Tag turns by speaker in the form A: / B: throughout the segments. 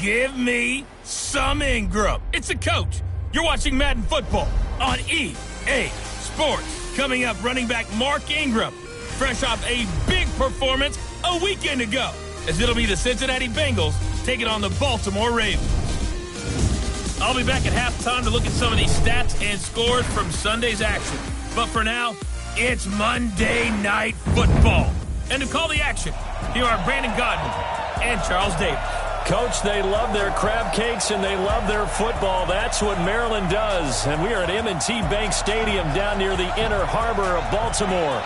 A: Give me some Ingram. It's a coach. You're watching Madden Football on EA Sports. Coming up, running back Mark Ingram, fresh off a big performance a weekend ago, as it'll be the Cincinnati Bengals taking on the Baltimore Ravens. I'll be back at halftime to look at some of these stats and scores from Sunday's action. But for now, it's Monday Night Football. And to call the action, here are Brandon Gaudin and Charles Davis.
B: Coach, they love their crab cakes and they love their football. That's what Maryland does. And we are at M&T Bank Stadium down near the Inner Harbor of Baltimore.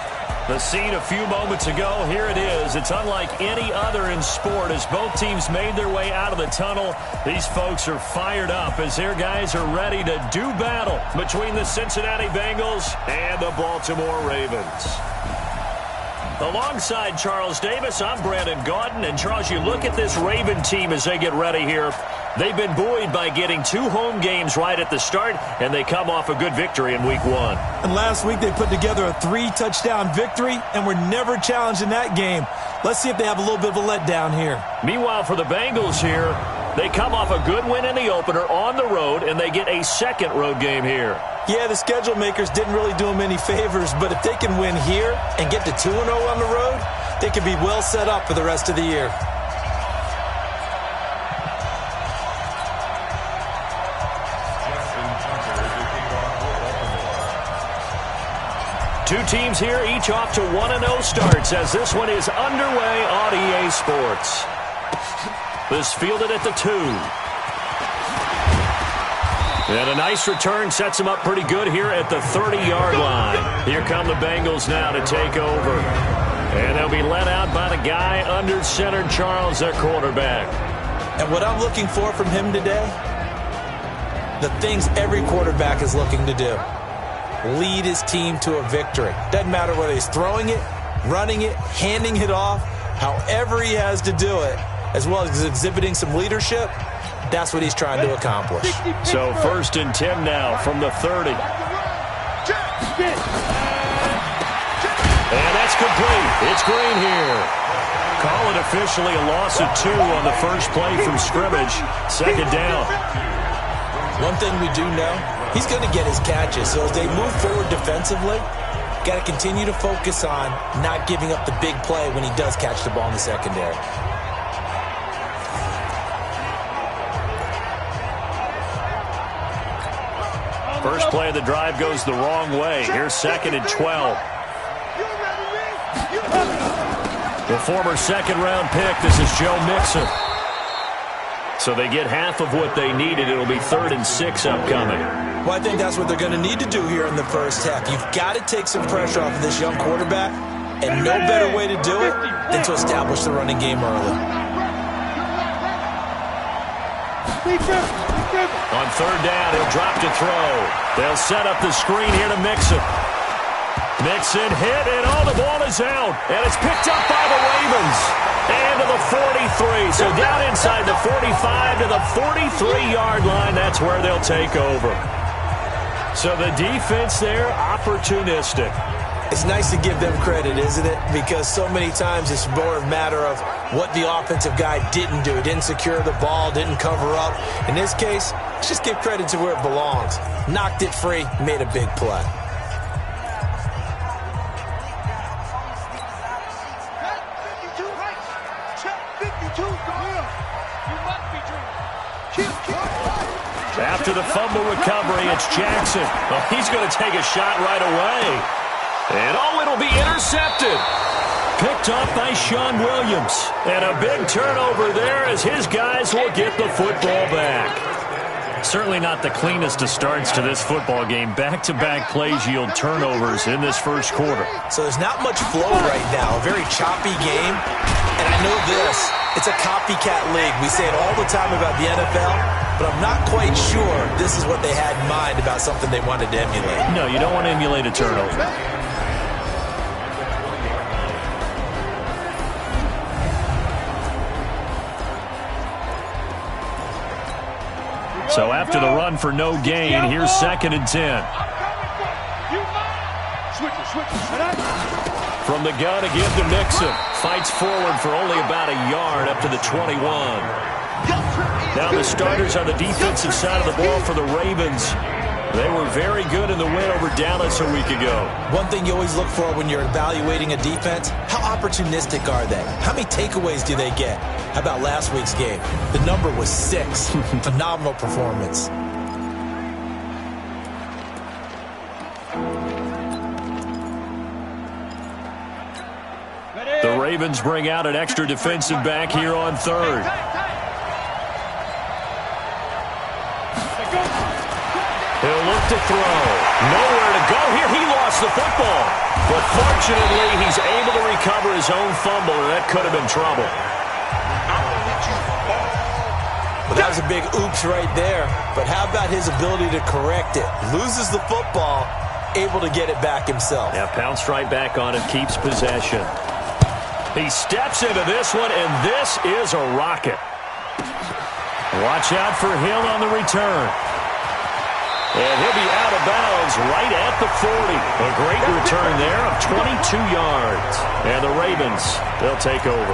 B: The scene a few moments ago, here it is. It's unlike any other in sport as both teams made their way out of the tunnel. These folks are fired up as their guys are ready to do battle between the Cincinnati Bengals and the Baltimore Ravens. Alongside Charles Davis, I'm Brandon Gaudin. And Charles, you look at this Raven team as they get ready here. They've been buoyed by getting 2 home games right at the start, and they come off a good victory in Week 1.
C: And last week they put together a 3-touchdown victory, and were never challenged in that game. Let's see if they have a little bit of a letdown here.
B: Meanwhile, for the Bengals here, they come off a good win in the opener on the road, and they get a second road game here.
C: Yeah, the schedule makers didn't really do them any favors, but if they can win here and get to 2-0 on the road, they can be well set up for the rest of the year.
B: Two teams here, each off to 1-0 starts as this one is underway on EA Sports. This fielded at the 2. And a nice return sets him up pretty good here at the 30-yard line. Here come the Bengals now to take over. And they'll be led out by the guy under center, Charles, their quarterback.
C: And what I'm looking for from him today, the things every quarterback is looking to do. Lead his team to a victory. Doesn't matter whether he's throwing it, running it, handing it off, however he has to do it, as well as exhibiting some leadership. That's what he's trying to accomplish.
B: So 1st and 10 now from the 30. And that's complete. It's Green here. Call it officially a loss of 2 on the first play from scrimmage. Second down.
C: One thing we do know, he's going to get his catches. So as they move forward defensively, got to continue to focus on not giving up the big play when he does catch the ball in the secondary.
B: First play of the drive goes the wrong way. Here's 2nd and 12. The former second-round pick, this is Joe Mixon. So they get half of what they needed. It'll be 3rd and 6 upcoming.
C: Well, I think that's what they're going to need to do here in the first half. You've got to take some pressure off of this young quarterback, and no better way to do it than to establish the running game early.
B: On 3rd down, he'll drop to throw. They'll set up the screen here to Mixon. Mixon hit, and the ball is out. And it's picked up by the Ravens. And to the 43. So down inside the 45 to the 43-yard line. That's where they'll take over. So the defense there, opportunistic.
C: It's nice to give them credit, isn't it? Because so many times it's more a matter of what the offensive guy didn't do. Didn't secure the ball, didn't cover up. In this case, let's just give credit to where it belongs. Knocked it free, made a big play.
B: After the fumble recovery, it's Jackson. Well, he's going to take a shot right away. And it'll be intercepted. Picked off by Sean Williams. And a big turnover there as his guys will get the football back. Certainly not the cleanest of starts to this football game. Back-to-back plays yield turnovers in this first quarter.
C: So there's not much flow right now. A very choppy game. And I know this. It's a copycat league. We say it all the time about the NFL. But I'm not quite sure this is what they had in mind about something they wanted to emulate.
B: No, you don't want to emulate a turnover. So after the run for no gain, here's 2nd and 10. From the gun again to Mixon. Fights forward for only about a yard up to the 21. Now the starters on the defensive side of the ball for the Ravens. They were very good in the win over Dallas a week ago.
C: One thing you always look for when you're evaluating a defense, how opportunistic are they? How many takeaways do they get? How about last week's game? The number was 6. Phenomenal performance.
B: The Ravens bring out an extra defensive back here on third. He'll look to throw. Nowhere to go here. He lost the football. But fortunately, he's able to recover his own fumble, and that could have been trouble.
C: Well, that was a big oops right there. But how about his ability to correct it? Loses the football, able to get it back himself.
B: Yeah, pounced right back on it, keeps possession. He steps into this one, and this is a rocket. Watch out for Hill on the return. And he'll be out of bounds right at the 40. A great return there of 22 yards. And the Ravens, they'll take over.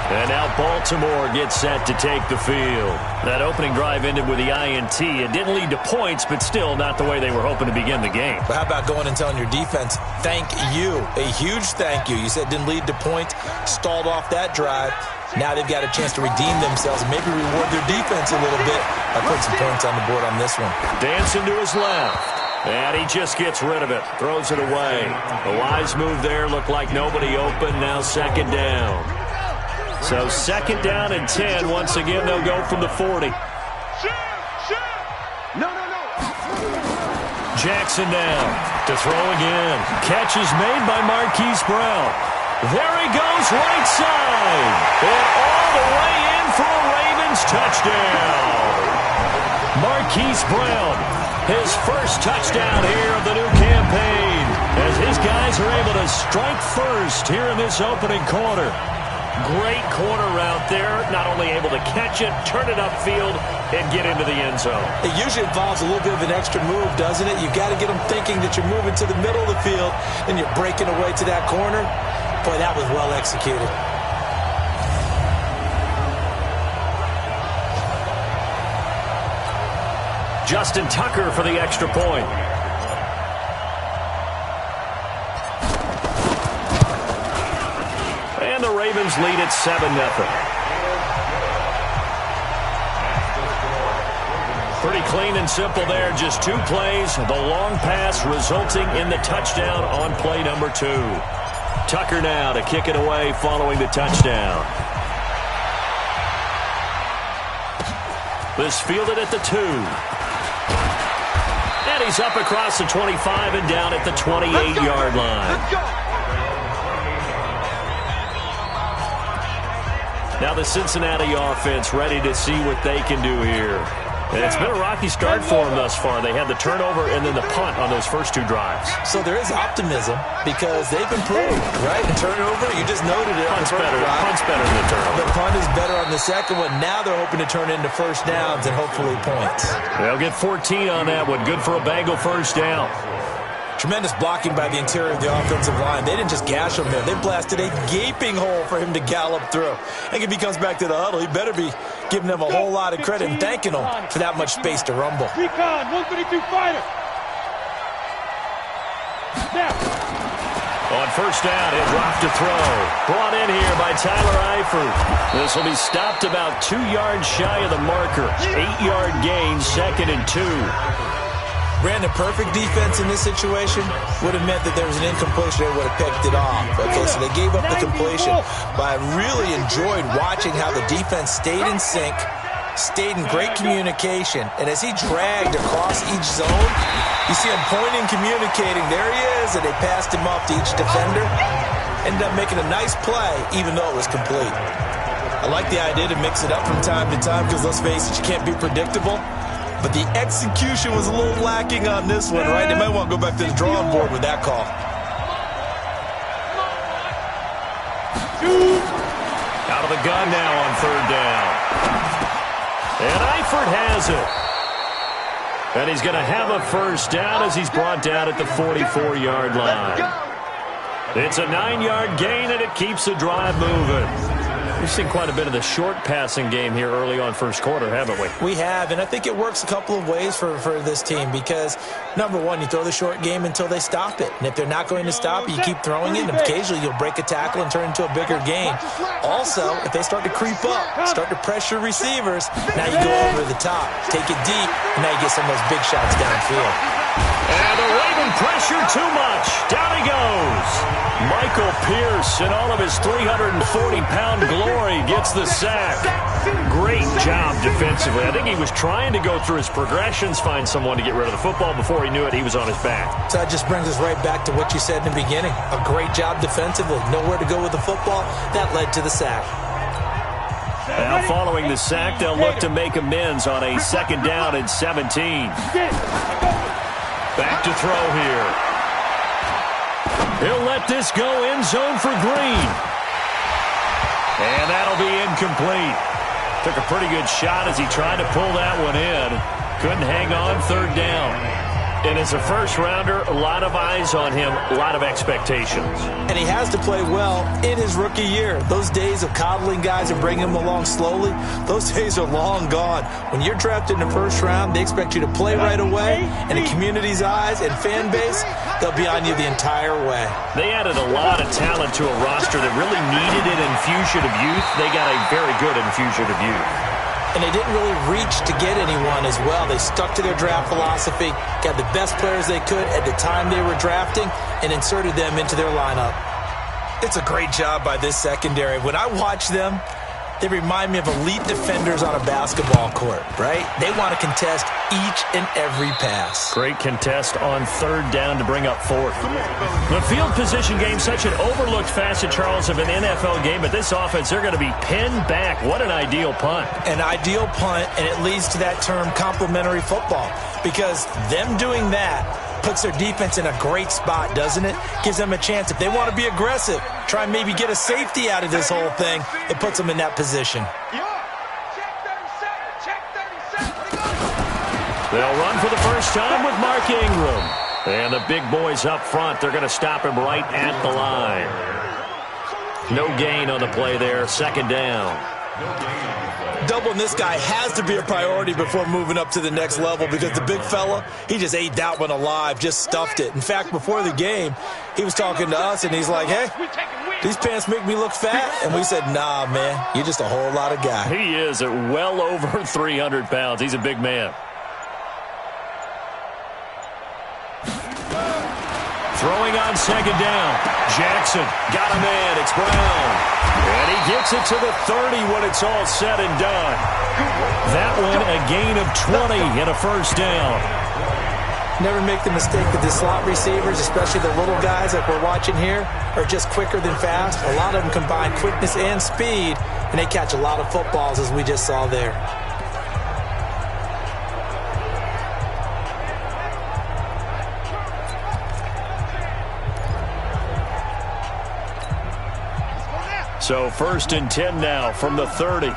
B: And now Baltimore gets set to take the field. That opening drive ended with the INT. It didn't lead to points, but still not the way they were hoping to begin the game.
C: But how about going and telling your defense, thank you, a huge thank you. You said didn't lead to points, stalled off that drive. Now they've got a chance to redeem themselves and maybe reward their defense a little bit by putting some points on the board on this one.
B: Dancing to his left. And he just gets rid of it. Throws it away. A wise move there. Looked like nobody open. Now second down. So second down and 10. Once again, they'll go from the 40. Jackson now to throw again. Catch is made by Marquise Brown. There he goes, right side. And all the way in for a Ravens touchdown. Marquise Brown, his first touchdown here of the new campaign, as his guys are able to strike first here in this opening quarter. Great corner route there. Not only able to catch it, turn it upfield, and get into the end zone. It
C: usually involves a little bit of an extra move, doesn't it? You've got to get them thinking that you're moving to the middle of the field and you're breaking away to that corner. Boy, that was well executed.
B: Justin Tucker for the extra point. And the Ravens lead at 7-0. Pretty clean and simple there. Just 2 plays. The long pass resulting in the touchdown on play number 2. Tucker now to kick it away following the touchdown. This fielded at the 2. And he's up across the 25 and down at the 28-yard line. Now the Cincinnati offense ready to see what they can do here. And it's been a rocky start for them thus far. They had the turnover and then the punt on those first 2 drives.
C: So there is optimism because they've improved, right? The turnover, you just noted it.
B: Punt's better than the turnover.
C: The punt is better on the second one. Now they're hoping to turn into first downs and hopefully points.
B: They'll get 14 on that one. Good for a Bengal first down.
C: Tremendous blocking by the interior of the offensive line. They didn't just gash him there. They blasted a gaping hole for him to gallop through. I think if he comes back to the huddle, he better be giving them a whole lot of credit and thanking them for that much space to rumble.
D: Recon, 132 fighter. Now.
B: On first down, he'll drop to throw. Brought in here by Tyler Eifert. This will be stopped about 2 yards shy of the marker. 8-yard gain, 2nd and 2.
C: Brandon, perfect defense in this situation would have meant that there was an incompletion. They would have picked it off. Okay, so they gave up the completion. But I really enjoyed watching how the defense stayed in sync, stayed in great communication. And as he dragged across each zone, you see him pointing, communicating. There he is, and they passed him off to each defender. Ended up making a nice play, even though it was complete. I like the idea to mix it up from time to time because, let's face it, you can't be predictable. But the execution was a little lacking on this one, right? They might want to go back to the drawing board with that call.
B: Out of the gun now on third down. And Eifert has it. And he's going to have a first down as he's brought down at the 44-yard line. It's a 9-yard gain, and it keeps the drive moving. We've seen quite a bit of the short passing game here early on first quarter, haven't we?
C: We have, and I think it works a couple of ways for this team because, number one, you throw the short game until they stop it. And if they're not going to stop it, you keep throwing it, and occasionally you'll break a tackle and turn it into a bigger game. Also, if they start to creep up, start to pressure receivers, now you go over the top, take it deep, and now you get some of those big shots downfield.
B: And the Raven pressure too much. Down he goes. Michael Pierce, in all of his 340-pound glory, gets the sack. Great job defensively. I think he was trying to go through his progressions, find someone to get rid of the football. Before he knew it, he was on his back.
C: So that just brings us right back to what you said in the beginning. A great job defensively. Nowhere to go with the football. That led to the sack.
B: Now following the sack, they'll look to make amends on a second down and 17. Back to throw here. He'll let this go end zone for Green. And that'll be incomplete. Took a pretty good shot as he tried to pull that one in. Couldn't hang on, third down. And as a first-rounder, a lot of eyes on him, a lot of expectations.
C: And he has to play well in his rookie year. Those days of coddling guys and bringing them along slowly, those days are long gone. When you're drafted in the first round, they expect you to play right away. And the community's eyes and fan base, they'll be on you the entire way.
B: They added a lot of talent to a roster that really needed an infusion of youth. They got a very good infusion of youth.
C: And they didn't really reach to get anyone as well. They stuck to their draft philosophy, got the best players they could at the time they were drafting, and inserted them into their lineup. It's a great job by this secondary. When I watch them, they remind me of elite defenders on a basketball court, right? They want to contest each and every pass.
B: Great contest on third down to bring up fourth. The field position game, such an overlooked facet, Charles, of an NFL game, but this offense, they're going to be pinned back. What an ideal punt.
C: An ideal punt, and it leads to that term complementary football, because them doing that puts their defense in a great spot, doesn't it? Gives them a chance. If they want to be aggressive, try and maybe get a safety out of this whole thing, it puts them in that position.
B: They'll run for the first time with Mark Ingram. And the big boys up front, they're going to stop him right at the line. No gain on the play there, second down.
C: Doubling this guy has to be a priority before moving up to the next level, because the big fella, he just ate that one alive, just stuffed it. In fact, before the game, he was talking to us, and he's like, hey, these pants make me look fat. And we said, nah, man, you're just a whole lot of guy.
B: He is at well over 300 pounds. He's a big man. Throwing on second down. Jackson got a man. It's Brown. And he gets it to the 30 when it's all said and done. That one a gain of 20 and a first down.
C: Never make the mistake that the slot receivers, especially the little guys like we're watching here, are just quicker than fast. A lot of them combine quickness and speed, and they catch a lot of footballs, as we just saw there.
B: So first and 10 now from the 30.
D: Double.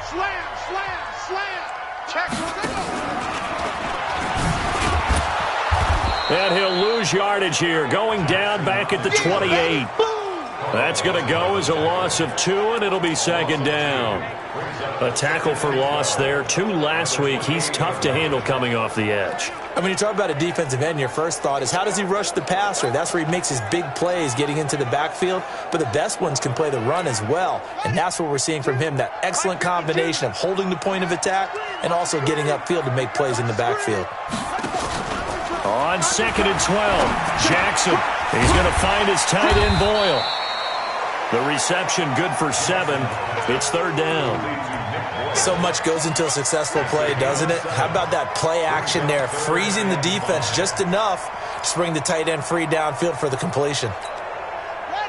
D: Slam. Check.
B: And he'll lose yardage here, going down back at the 28. That's going to go as a loss of 2, and it'll be second down. A tackle for loss there. 2 last week. He's tough to handle coming off the edge.
C: And when you talk about a defensive end, your first thought is, how does he rush the passer? That's where he makes his big plays, getting into the backfield. But the best ones can play the run as well. And that's what we're seeing from him, that excellent combination of holding the point of attack and also getting upfield to make plays in the backfield.
B: On second and 12, Jackson. He's going to find his tight end, Boyle. The reception good for 7. It's third down.
C: So much goes into a successful play, doesn't it? How about that play action there, freezing the defense just enough to bring the tight end free downfield for the completion.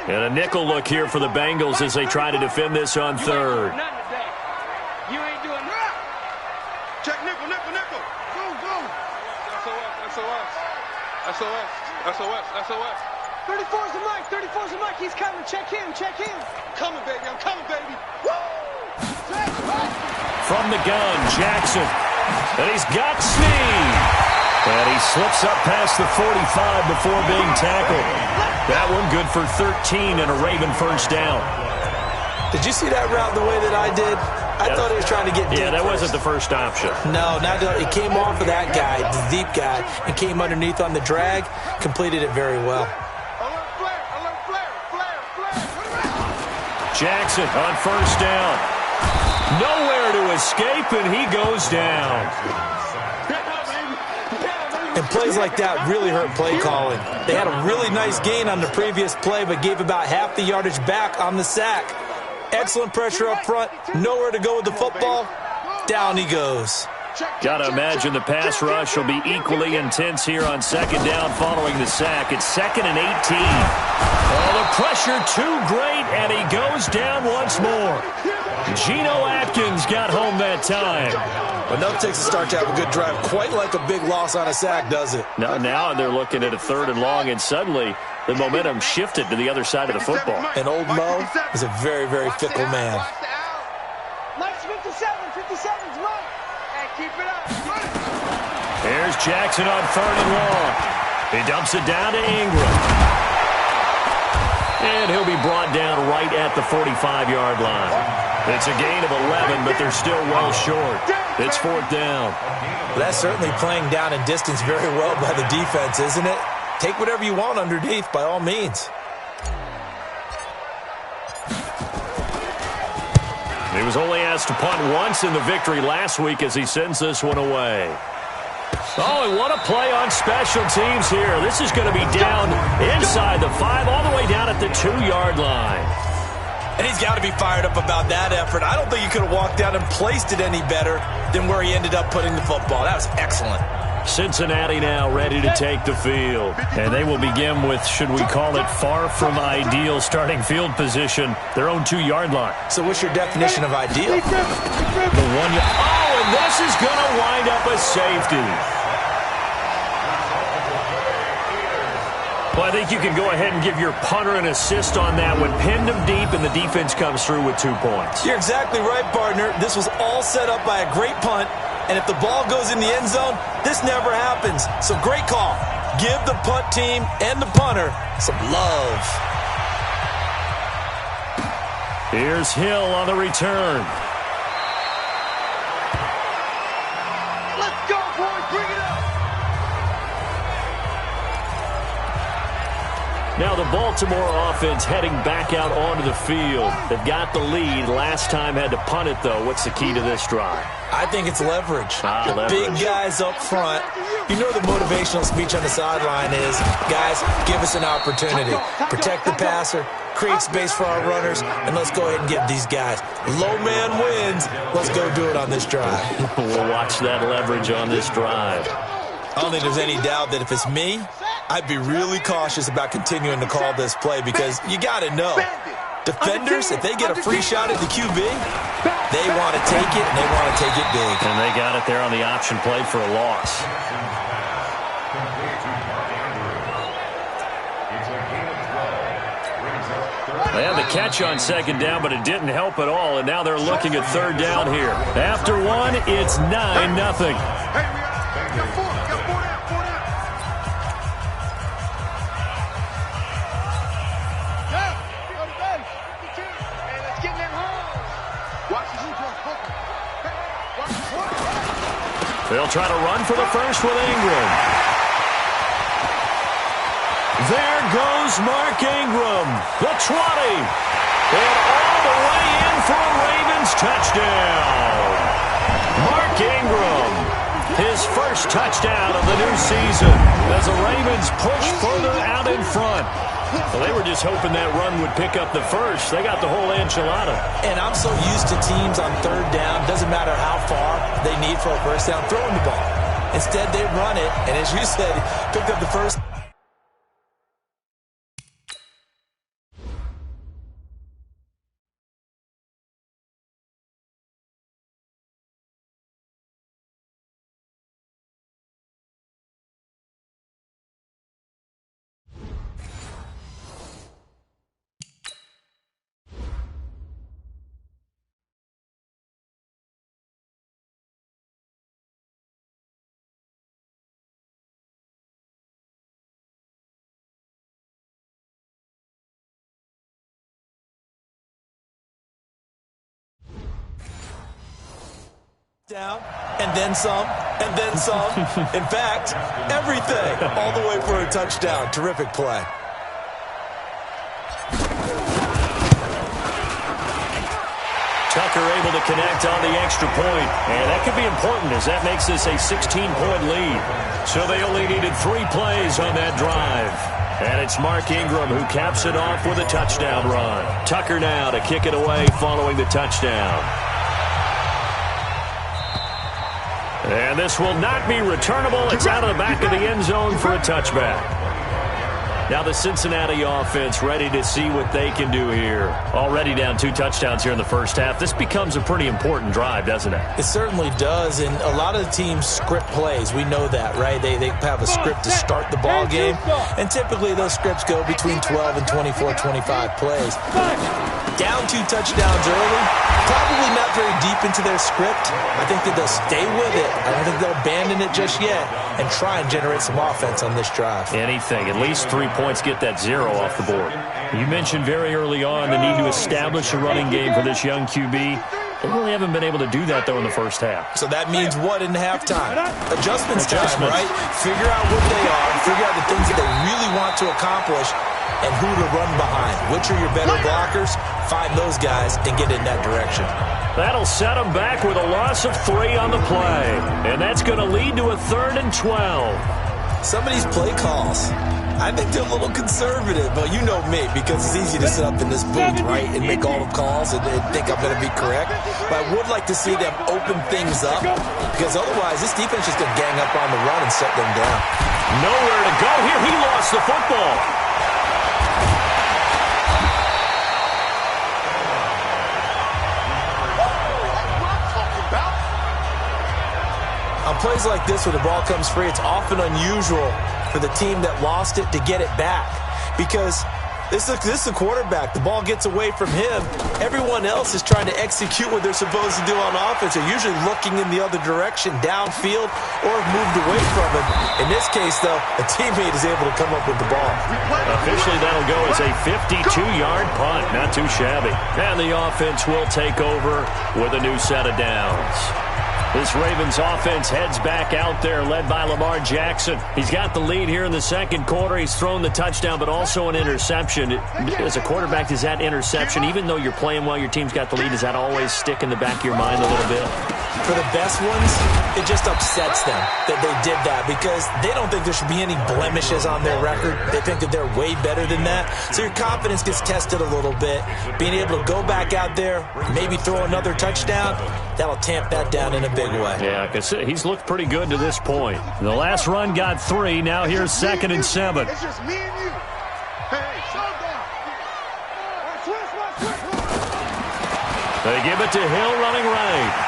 B: And a nickel look here for the Bengals as they try to defend this on third.
D: You ain't doing that. Check nickel. Go. SOS. 34's the mic. He's coming. Check him. I'm coming, baby. Woo!
B: From the gun, Jackson. And he's got speed. And he slips up past the 45 before being tackled. That one good for 13 and a Raven first down.
C: Did you see that route the way that I did? I thought he was trying to get deep.
B: Yeah, that
C: first.
B: wasn't the first option.
C: No, it came off of that guy, the deep guy, and came underneath on the drag, completed it very well.
B: Jackson on first down. Nowhere to escape, and he goes down.
C: And plays like that really hurt play calling. They had a really nice gain on the previous play, but gave about half the yardage back on the sack. Excellent pressure up front. Nowhere to go with the football. Down he goes.
B: Got to imagine the pass rush will be equally intense here on second down following the sack. It's 2nd and 18. Oh, the pressure too great, and he goes down once more. Geno Atkins got home that time.
C: Enough takes a start to have a good drive. Quite like a big loss on a sack, does it?
B: Now they're looking at a 3rd and long, and suddenly the momentum shifted to the other side of the football.
C: And old Mo is a very, very fickle man.
D: Nice 57's mine. Hey, keep it up.
B: Here's Jackson on 3rd and long. He dumps it down to Ingram. And he'll be brought down right at the 45-yard line. It's a gain of 11, but they're still well short. It's 4th down.
C: Well, that's certainly playing down in distance very well by the defense, isn't it? Take whatever you want underneath, by all means.
B: He was only asked to punt once in the victory last week as he sends this one away. Oh, and what a play on special teams here. This is going to be down inside the 5, all the way down at the 2-yard line.
C: And he's got to be fired up about that effort. I don't think he could have walked down and placed it any better than where he ended up putting the football. That was excellent.
B: Cincinnati now ready to take the field. And they will begin with, should we call it, far from ideal starting field position, their own 2-yard line.
C: So what's your definition of ideal?
B: The 1 yard. Oh, and this is going to wind up a safety. Well, I think you can go ahead and give your punter an assist on that one. Pinned him deep, and the defense comes through with 2 points.
C: You're exactly right, partner. This was all set up by a great punt, and if the ball goes in the end zone, this never happens. So great call. Give the punt team and the punter some love.
B: Here's Hill on the return.
D: Let's go, boys. Bring it up.
B: Now the Baltimore offense heading back out onto the field. They've got the lead. Last time had to punt it, though. What's the key to this drive?
C: I think it's leverage. The
B: leverage.
C: big guys up front. You know the motivational speech on the sideline is, guys, give us an opportunity. Protect the passer, create space for our runners, and let's go ahead and get these guys. Low man wins. Let's go do it on this drive.
B: We'll watch that leverage on this drive.
C: I don't think there's any doubt that if it's me, I'd be really cautious about continuing to call this play because you got to know, defenders, if they get a free shot at the QB, they want to take it, and they want to take it big.
B: And they got it there on the option play for a loss. They had the catch on 2nd down, but it didn't help at all, and now they're looking at 3rd down here. After 1, it's 9-0. They'll try to run for the first with Ingram. There goes Mark Ingram, the 20. And all the way in for a Ravens touchdown. Mark Ingram, his first touchdown of the new season as the Ravens push further out in front. Well, they were just hoping that run would pick up the first. They got the whole enchilada.
C: And I'm so used to teams on 3rd down, doesn't matter how far they need for a first down, throwing the ball. Instead, they run it, and as you said, picked up the first. Down, and then some, and then some. In fact, everything, all the way for a touchdown. Terrific play.
B: Tucker able to connect on the extra point, and that could be important as that makes this a 16-point lead. So they only needed 3 plays on that drive. And it's Mark Ingram who caps it off with a touchdown run. Tucker now to kick it away following the touchdown. And this will not be returnable. It's out of the back of the end zone for a touchback. Now the Cincinnati offense ready to see what they can do here. Already down 2 touchdowns here in the first half. This becomes a pretty important drive, doesn't it?
C: It certainly does, and a lot of the teams script plays. We know that, right? They have a script to start the ball game, and typically those scripts go between 12 and 24, 25 plays. Down 2 touchdowns early, probably not very deep into their script. I think that they'll stay with it. I don't think they'll abandon it just yet and try and generate some offense on this drive.
B: Anything. At least 3 points get that 0 off the board. You mentioned very early on the need to establish a running game for this young QB. They really haven't been able to do that, though, in the first half.
C: So that means what in halftime? Adjustments time, right? Figure out what they are, figure out the things that they really want to accomplish, and who to run behind. Which are your better blockers? Find those guys and get in that direction.
B: That'll set them back with a loss of 3 on the play. And that's going to lead to a 3rd and 12.
C: Some of these play calls, I think they're a little conservative, but you know me, because it's easy to sit up in this booth, right, and make all the calls and think I'm going to be correct. But I would like to see them open things up, because otherwise this defense is going to gang up on the run and shut them down.
B: Nowhere to go here. He lost the football.
C: On plays like this where the ball comes free, it's often unusual for the team that lost it to get it back, because this is a quarterback. The ball gets away from him. Everyone else is trying to execute what they're supposed to do on offense. They're usually looking in the other direction, downfield, or moved away from him. In this case, though, a teammate is able to come up with the ball.
B: Officially, that'll go as a 52-yard punt. Not too shabby. And the offense will take over with a new set of downs. This Ravens offense heads back out there, led by Lamar Jackson. He's got the lead here in the second quarter. He's thrown the touchdown, but also an interception. As a quarterback, does that interception, even though you're playing while your team's got the lead, does that always stick in the back of your mind a little bit?
C: For the best ones, it just upsets them that they did that, because they don't think there should be any blemishes on their record. They think that they're way better than that. So your confidence gets tested a little bit. Being able to go back out there, maybe throw another touchdown, that'll tamp that down in a big way.
B: Yeah, because he's looked pretty good to this point. The last run got 3. Now here's 2nd and 7.
D: It's just me and you. Hey, slow down.
B: They give it to Hill running right.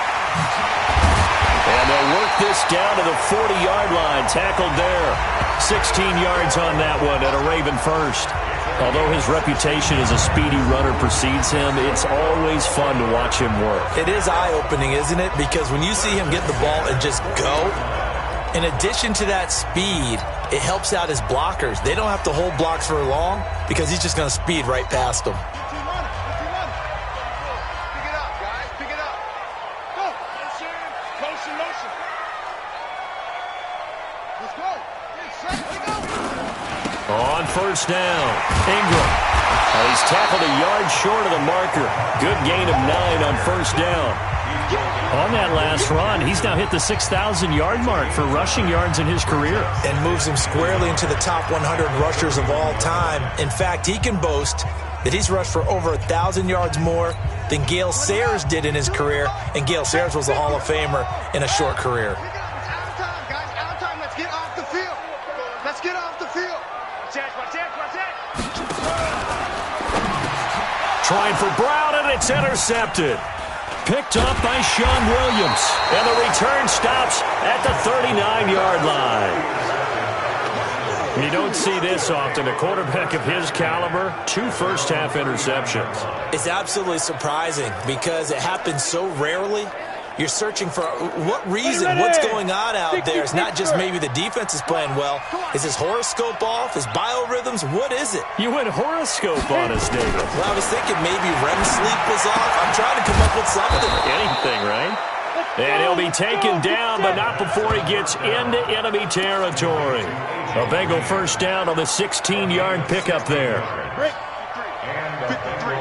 B: And they'll work this down to the 40-yard line. Tackled there. 16 yards on that one at a Raven first. Although his reputation as a speedy runner precedes him, it's always fun to watch him work.
C: It is eye-opening, isn't it? Because when you see him get the ball and just go, in addition to that speed, it helps out his blockers. They don't have to hold blocks for long because he's just going to speed right past them.
B: On first down, Ingram. He's tackled a yard short of the marker. Good gain of 9 on first down. On that last run, he's now hit the 6,000-yard mark for rushing yards in his career.
C: And moves him squarely into the top 100 rushers of all time. In fact, he can boast that he's rushed for over 1,000 yards more than Gale Sayers did in his career. And Gale Sayers was a Hall of Famer in a short career.
D: It's out of time, guys. Out of time. Let's get off the field. Let's get off the field.
B: Trying for Brown, and it's intercepted. Picked up by Sean Williams. And the return stops at the 39-yard line. You don't see this often. A quarterback of his caliber, 2 first-half interceptions.
C: It's absolutely surprising because it happens so rarely. You're searching for what reason, what's going on out there. It's not just maybe the defense is playing well. Is his horoscope off? His biorhythms? What is it?
B: You went horoscope on us, David.
C: Well, I was thinking maybe REM sleep was off. I'm trying to come up with something.
B: Anything, right? And he'll be taken down, but not before he gets into enemy territory. A Bengal first down on the 16-yard pickup there.
D: 53,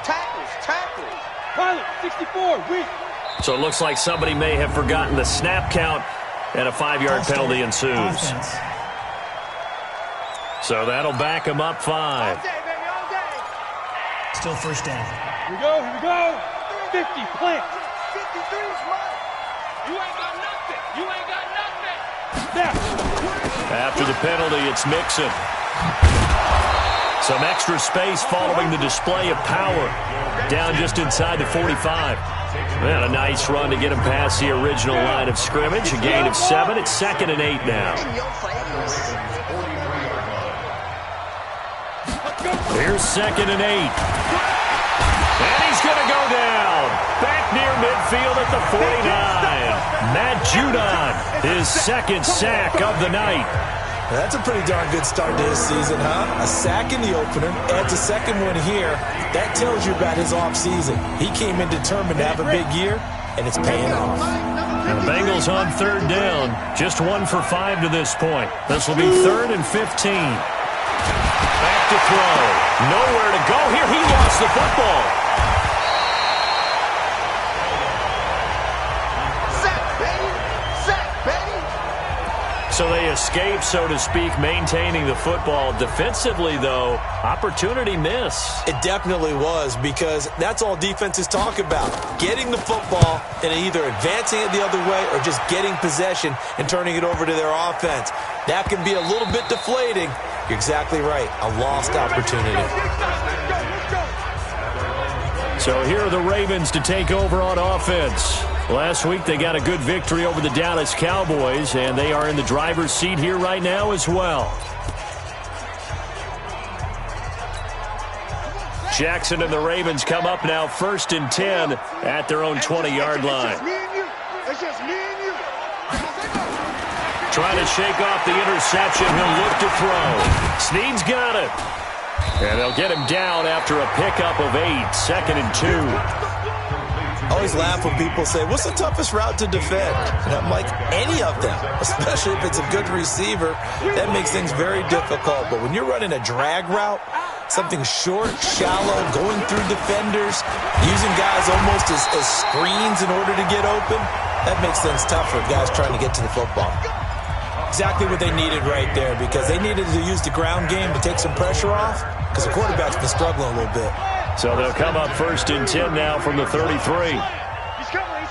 D: tackles. Pilot, 64, weak.
B: So it looks like somebody may have forgotten the snap count, and a 5-yard penalty ensues.
E: Offense.
B: So that'll back him up 5.
D: All day, baby, all day.
E: Still first down.
D: Here we go. 50, plant. 53 is mine. You ain't got nothing. Snap.
B: After the penalty, it's Mixon. Some extra space following the display of power. Down just inside the 45. And a nice run to get him past the original line of scrimmage. A gain of 7. It's 2nd and 8 now. Here's 2nd and 8. And he's going to go down. Back near midfield at the 49. Matt Judon, his 2nd sack of the night.
C: That's a pretty darn good start to his season, huh? A sack in the opener, adds a second one here. That tells you about his offseason. He came in determined to have a big year, and it's paying off.
B: And the Bengals on 3rd down. Just 1 for 5 to this point. This will be 3rd and 15. Back to throw. Nowhere to go here. He lost the football. So they escape, so to speak, maintaining the football. Defensively, though, opportunity miss.
C: It definitely was, because that's all defenses talk about. Getting the football and either advancing it the other way or just getting possession and turning it over to their offense. That can be a little bit deflating. You're exactly right. A lost opportunity.
B: So here are the Ravens to take over on offense. Last week they got a good victory over the Dallas Cowboys, and they are in the driver's seat here right now as well. Jackson and the Ravens come up now 1st and 10 at their own 20-yard line.
D: It's just me and you.
B: Trying to shake off the interception. He'll look to throw. Snead's got it. And they'll get him down after a pickup of 8, 2nd and 2.
C: I always laugh when people say, what's the toughest route to defend? And I'm like, any of them, especially if it's a good receiver. That makes things very difficult. But when you're running a drag route, something short, shallow, going through defenders, using guys almost as screens in order to get open, that makes things tough for guys trying to get to the football. Exactly what they needed right there, because they needed to use the ground game to take some pressure off, because the quarterback's been struggling a little bit.
B: So they'll come up 1st and 10 now from the 33.
D: He's coming.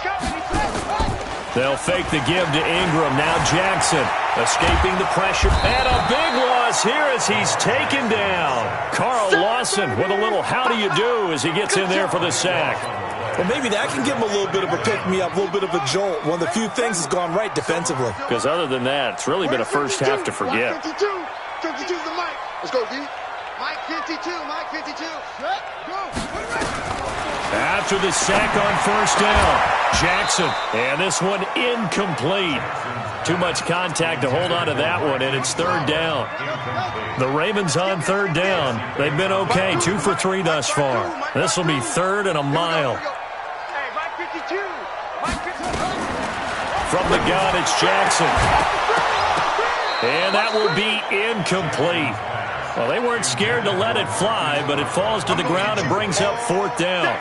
B: They'll fake the give to Ingram. Now Jackson escaping the pressure. And a big loss here as he's taken down. Carl Lawson with a little how do you do as he gets in there for the sack.
C: Well, maybe that can give him a little bit of a pick-me-up, a little bit of a jolt. One of the few things that's gone right defensively.
B: Because other than that, it's really been a first half to forget.
D: 52's the mic. Let's go, D. Mike 52, Mike 52. Set, go.
B: After the sack on 1st down, Jackson. And this one incomplete. Too much contact to hold on to that one, and it's 3rd down. The Ravens on 3rd down. They've been okay, 2 for 3 thus far. This will be 3rd and a mile.
D: Hey, Mike 52. Mike 52.
B: From the gun, it's Jackson. And that will be incomplete. Well, they weren't scared to let it fly, but it falls to the ground and brings up 4th down.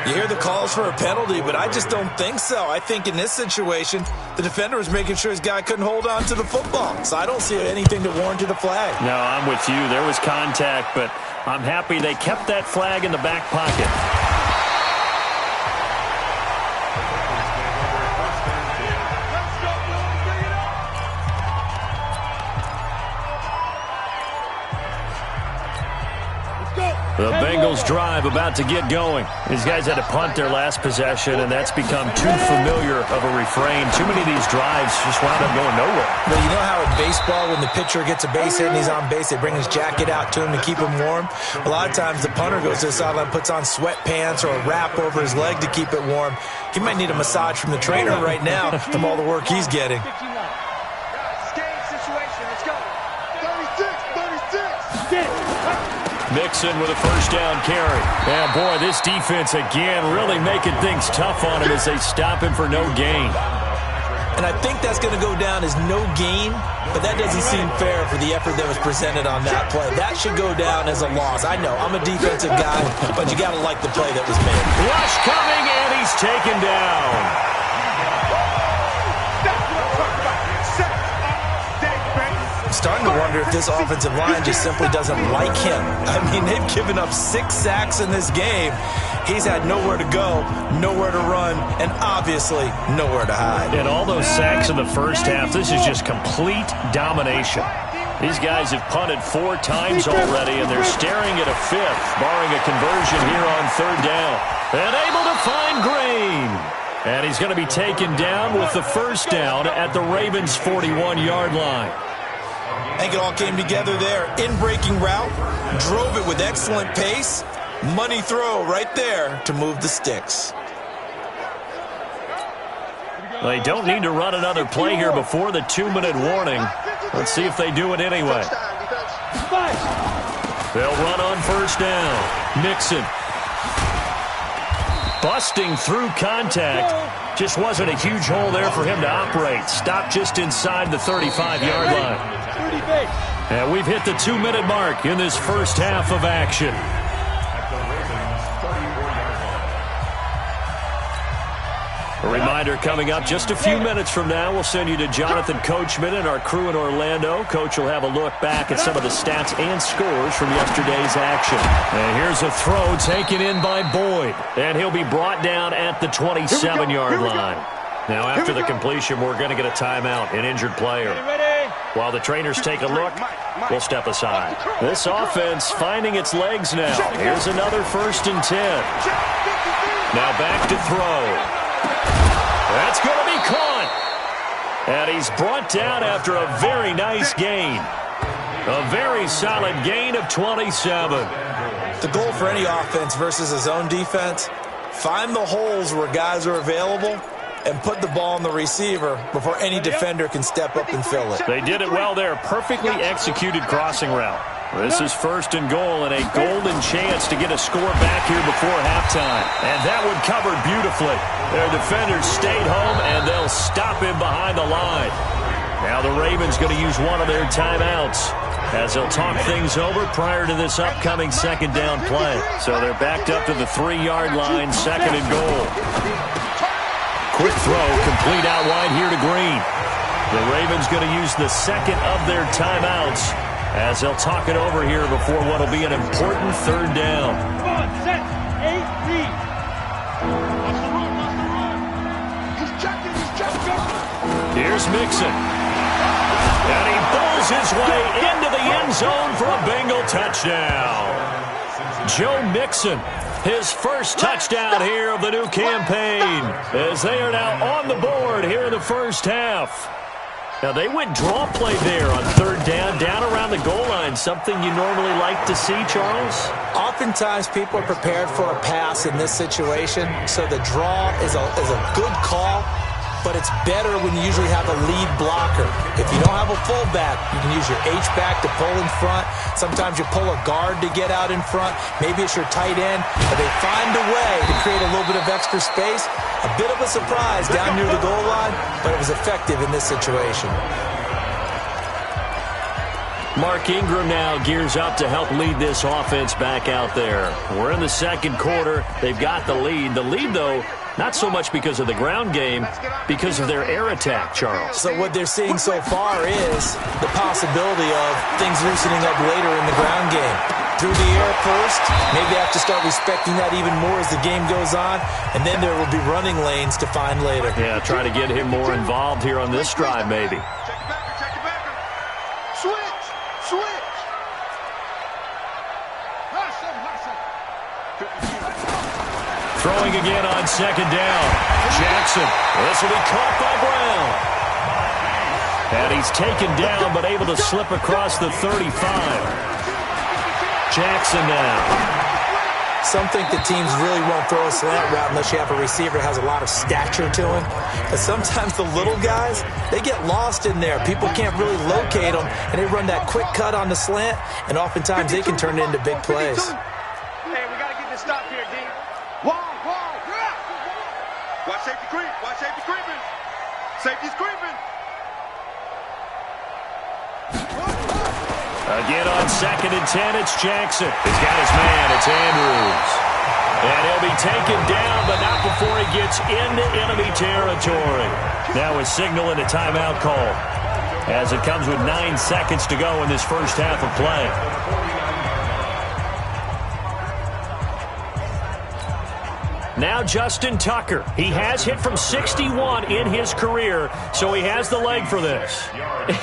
C: You hear the calls for a penalty, but I just don't think so. I think in this situation, the defender was making sure his guy couldn't hold on to the football. So I don't see anything that warranted a flag.
B: No, I'm with you. There was contact, but I'm happy they kept that flag in the back pocket. The Bengals drive about to get going. These guys had to punt their last possession, and that's become too familiar of a refrain. Too many of these drives just wound up going nowhere.
C: But you know how in baseball, when the pitcher gets a base hit and he's on base, they bring his jacket out to him to keep him warm? A lot of times the punter goes to the sideline, puts on sweatpants or a wrap over his leg to keep it warm. He might need a massage from the trainer right now from all the work he's getting.
D: Game situation. Let's go. 36.
B: Mixon with a first down carry. Yeah, boy, this defense again really making things tough on him as they stop him for no gain.
C: And I think that's going to go down as no gain, but that doesn't seem fair for the effort that was presented on that play. That should go down as a loss. I know, I'm a defensive guy, but you got to like the play that was made.
B: Rush coming, and he's taken down.
C: Starting to wonder if this offensive line just simply doesn't like him. I mean, they've given up 6 sacks in this game. He's had nowhere to go, nowhere to run, and obviously nowhere to hide.
B: And all those sacks in the first half, this is just complete domination. These guys have punted 4 times already, and they're staring at a 5th, barring a conversion here on 3rd down. And able to find Green. And he's going to be taken down with the first down at the Ravens' 41-yard line.
C: I think it all came together there. In-breaking route, drove it with excellent pace. Money throw right there to move the sticks.
B: They don't need to run another play here before the 2-minute warning. Let's see if they do it anyway. They'll run on first down. Mixon. Busting through contact. Just wasn't a huge hole there for him to operate. Stopped just inside the 35-yard line. And we've hit the 2-minute mark in this first half of action. A reminder coming up just a few minutes from now, we'll send you to Jonathan Coachman and our crew in Orlando. Coach will have a look back at some of the stats and scores from yesterday's action. And here's a throw taken in by Boyd. And he'll be brought down at the 27-yard line. Now, after the completion, we're going to get a timeout, an injured player. While the trainers take a look, we'll step aside. This offense finding its legs now. Here's another 1st and 10. Now back to throw. That's going to be caught. And he's brought down after a very nice gain. A very solid gain of 27.
C: The goal for any offense versus his own defense, find the holes where guys are available and put the ball on the receiver before any defender can step up and fill it.
B: They did it well there. Perfectly executed crossing route. This is 1st and goal and a golden chance to get a score back here before halftime. And that one covered beautifully. Their defenders stayed home, and they'll stop him behind the line. Now the Ravens going to use one of their timeouts as they'll talk things over prior to this upcoming 2nd down play. So they're backed up to the 3-yard line, 2nd and goal. Quick throw, complete out wide here to Green. The Ravens going to use the 2nd of their timeouts as they'll talk it over here before what will be an important 3rd down. Here's Mixon. And he bowls his way into the end zone for a Bengal touchdown. Joe Mixon, his first touchdown here of the new campaign, as they are now on the board here in the first half. Now, they went draw play there on 3rd down around the goal line, something you normally like to see, Charles?
C: Oftentimes, people are prepared for a pass in this situation, so the draw is a good call, but it's better when you usually have a lead blocker. If you don't have a fullback, you can use your H-back to pull in front. Sometimes you pull a guard to get out in front. Maybe it's your tight end, but they find a way to create a little bit of extra space. A bit of a surprise down near the goal line, but it was effective in this situation.
B: Mark Ingram now gears up to help lead this offense back out there. We're in the 2nd quarter. They've got the lead. The lead, though, not so much because of the ground game, because of their air attack, Charles.
C: So what they're seeing so far is the possibility of things loosening up later in the ground game. Through the air first, maybe they have to start respecting that even more as the game goes on, and then there will be running lanes to find later.
B: Yeah, try to get him more involved here on this drive, maybe. Throwing again on 2nd down. Jackson. This will be caught by Brown. And he's taken down, but able to slip across the 35. Jackson now.
C: Some think that teams really won't throw a slant route unless you have a receiver that has a lot of stature to him. But sometimes the little guys, they get lost in there. People can't really locate them, and they run that quick cut on the slant, and oftentimes they can turn it into big plays.
D: Hey, we got to get this stop here, D. Wall. Watch safety creep. Watch safety creeping. Safety's creeping.
B: Again on 2nd and 10, it's Jackson. He's got his man. It's Andrews. And he'll be taken down, but not before he gets into enemy territory. Now a signal and a timeout call, as it comes with 9 seconds to go in this first half of play. Now Justin Tucker. He has hit from 61 in his career, so he has the leg for this.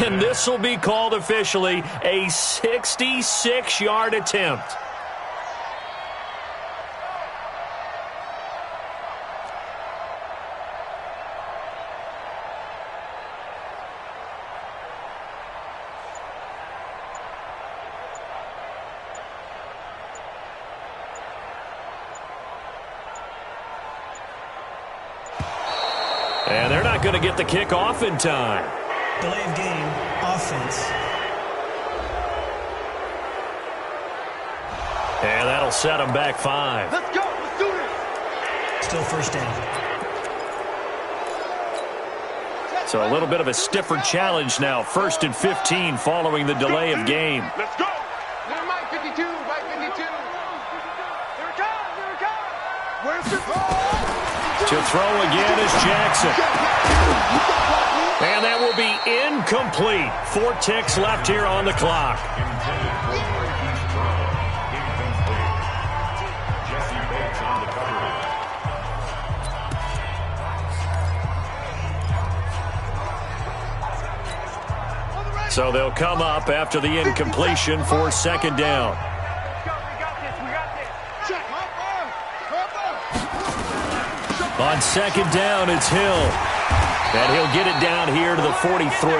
B: And this will be called officially a 66-yard attempt. And they're not going to get the kick off in time.
E: Delay of game, offense.
B: And that'll set them back 5.
D: Let's go. Let's do this.
E: Still first down.
B: So a little bit of a stiffer challenge now. 1st and 15 following the delay of game.
D: Let's go. Mike 52. Mike 52. Here it comes. Where's the ball?
B: To throw again is Jackson. And that will be incomplete. 4 ticks left here on the clock. So they'll come up after the incompletion for 2nd down. On 2nd down, it's Hill. And he'll get it down here to the 43.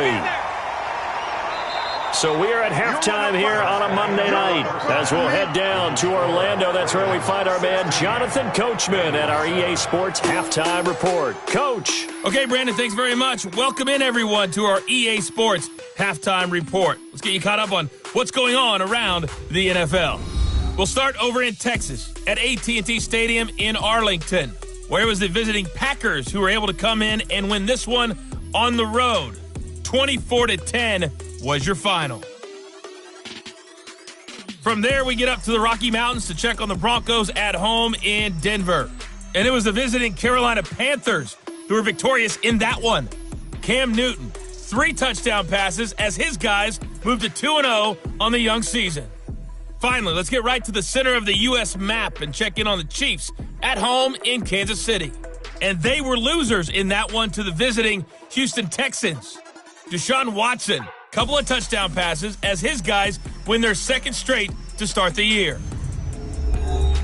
B: So we are at halftime here on a Monday night as we'll head down to Orlando. That's where we find our man Jonathan Coachman at our EA Sports Halftime Report. Coach.
A: Okay, Brandon, thanks very much. Welcome in, everyone, to our EA Sports Halftime Report. Let's get you caught up on what's going on around the NFL. We'll start over in Texas at AT&T Stadium in Arlington, where it was the visiting Packers who were able to come in and win this one on the road. 24-10 was your final. From there, we get up to the Rocky Mountains to check on the Broncos at home in Denver. And it was the visiting Carolina Panthers who were victorious in that one. Cam Newton, 3 touchdown passes as his guys moved to 2-0 on the young season. Finally, let's get right to the center of the U.S. map and check in on the Chiefs at home in Kansas City. And they were losers in that one to the visiting Houston Texans. Deshaun Watson, couple of touchdown passes as his guys win their 2nd straight to start the year.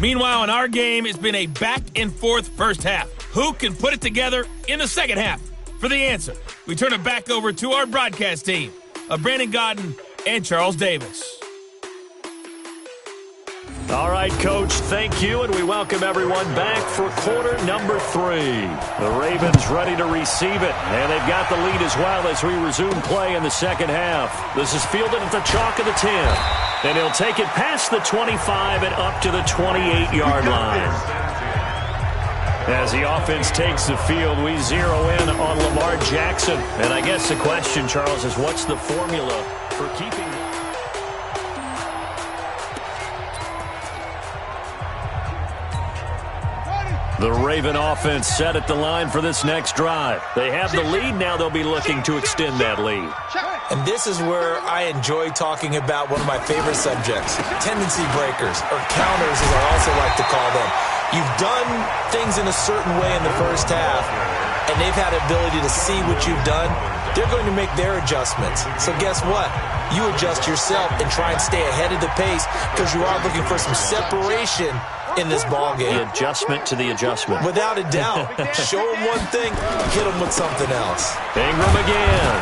A: Meanwhile, in our game, it's been a back-and-forth first half. Who can put it together in the 2nd half? For the answer, we turn it back over to our broadcast team of Brandon Godden and Charles Davis.
B: All right, Coach, thank you, and we welcome everyone back for quarter number 3. The Ravens ready to receive it, and they've got the lead as well as we resume play in the 2nd half. This is fielded at the chalk of the 10, and he'll take it past the 25 and up to the 28-yard line. As the offense takes the field, we zero in on Lamar Jackson. And I guess the question, Charles, is what's the formula for keeping... The Raven offense set at the line for this next drive. They have the lead. Now they'll be looking to extend that lead.
C: And this is where I enjoy talking about one of my favorite subjects, tendency breakers, or counters as I also like to call them. You've done things in a certain way in the first half, and they've had the ability to see what you've done. They're going to make their adjustments. So guess what? You adjust yourself and try and stay ahead of the pace because you are looking for some separation in this ball game.
B: The adjustment to the adjustment.
C: Without a doubt. Show them one thing, hit them with something else.
B: Ingram again.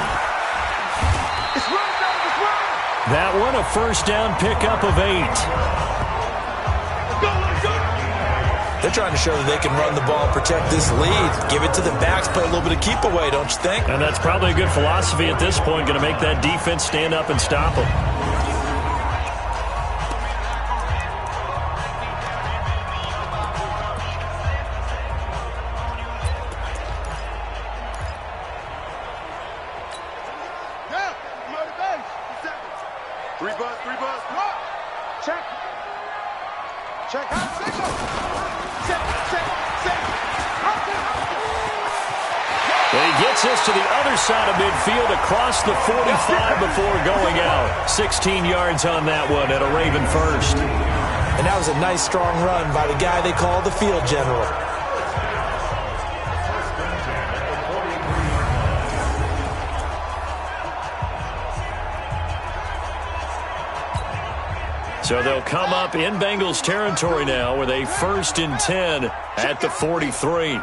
B: That one a first down pickup of 8.
D: Let's go, let's go.
C: They're trying to show that they can run the ball and protect this lead. Give it to the backs, play a little bit of keep away, don't you think?
B: And that's probably a good philosophy at this point, going to make that defense stand up and stop them. He gets us to the other side of midfield across the 45 before going out. 16 yards on that one at a Raven first.
C: And that was a nice, strong run by the guy they call the field general.
B: So they'll come up in Bengals territory now with a 1st and 10 at the 43.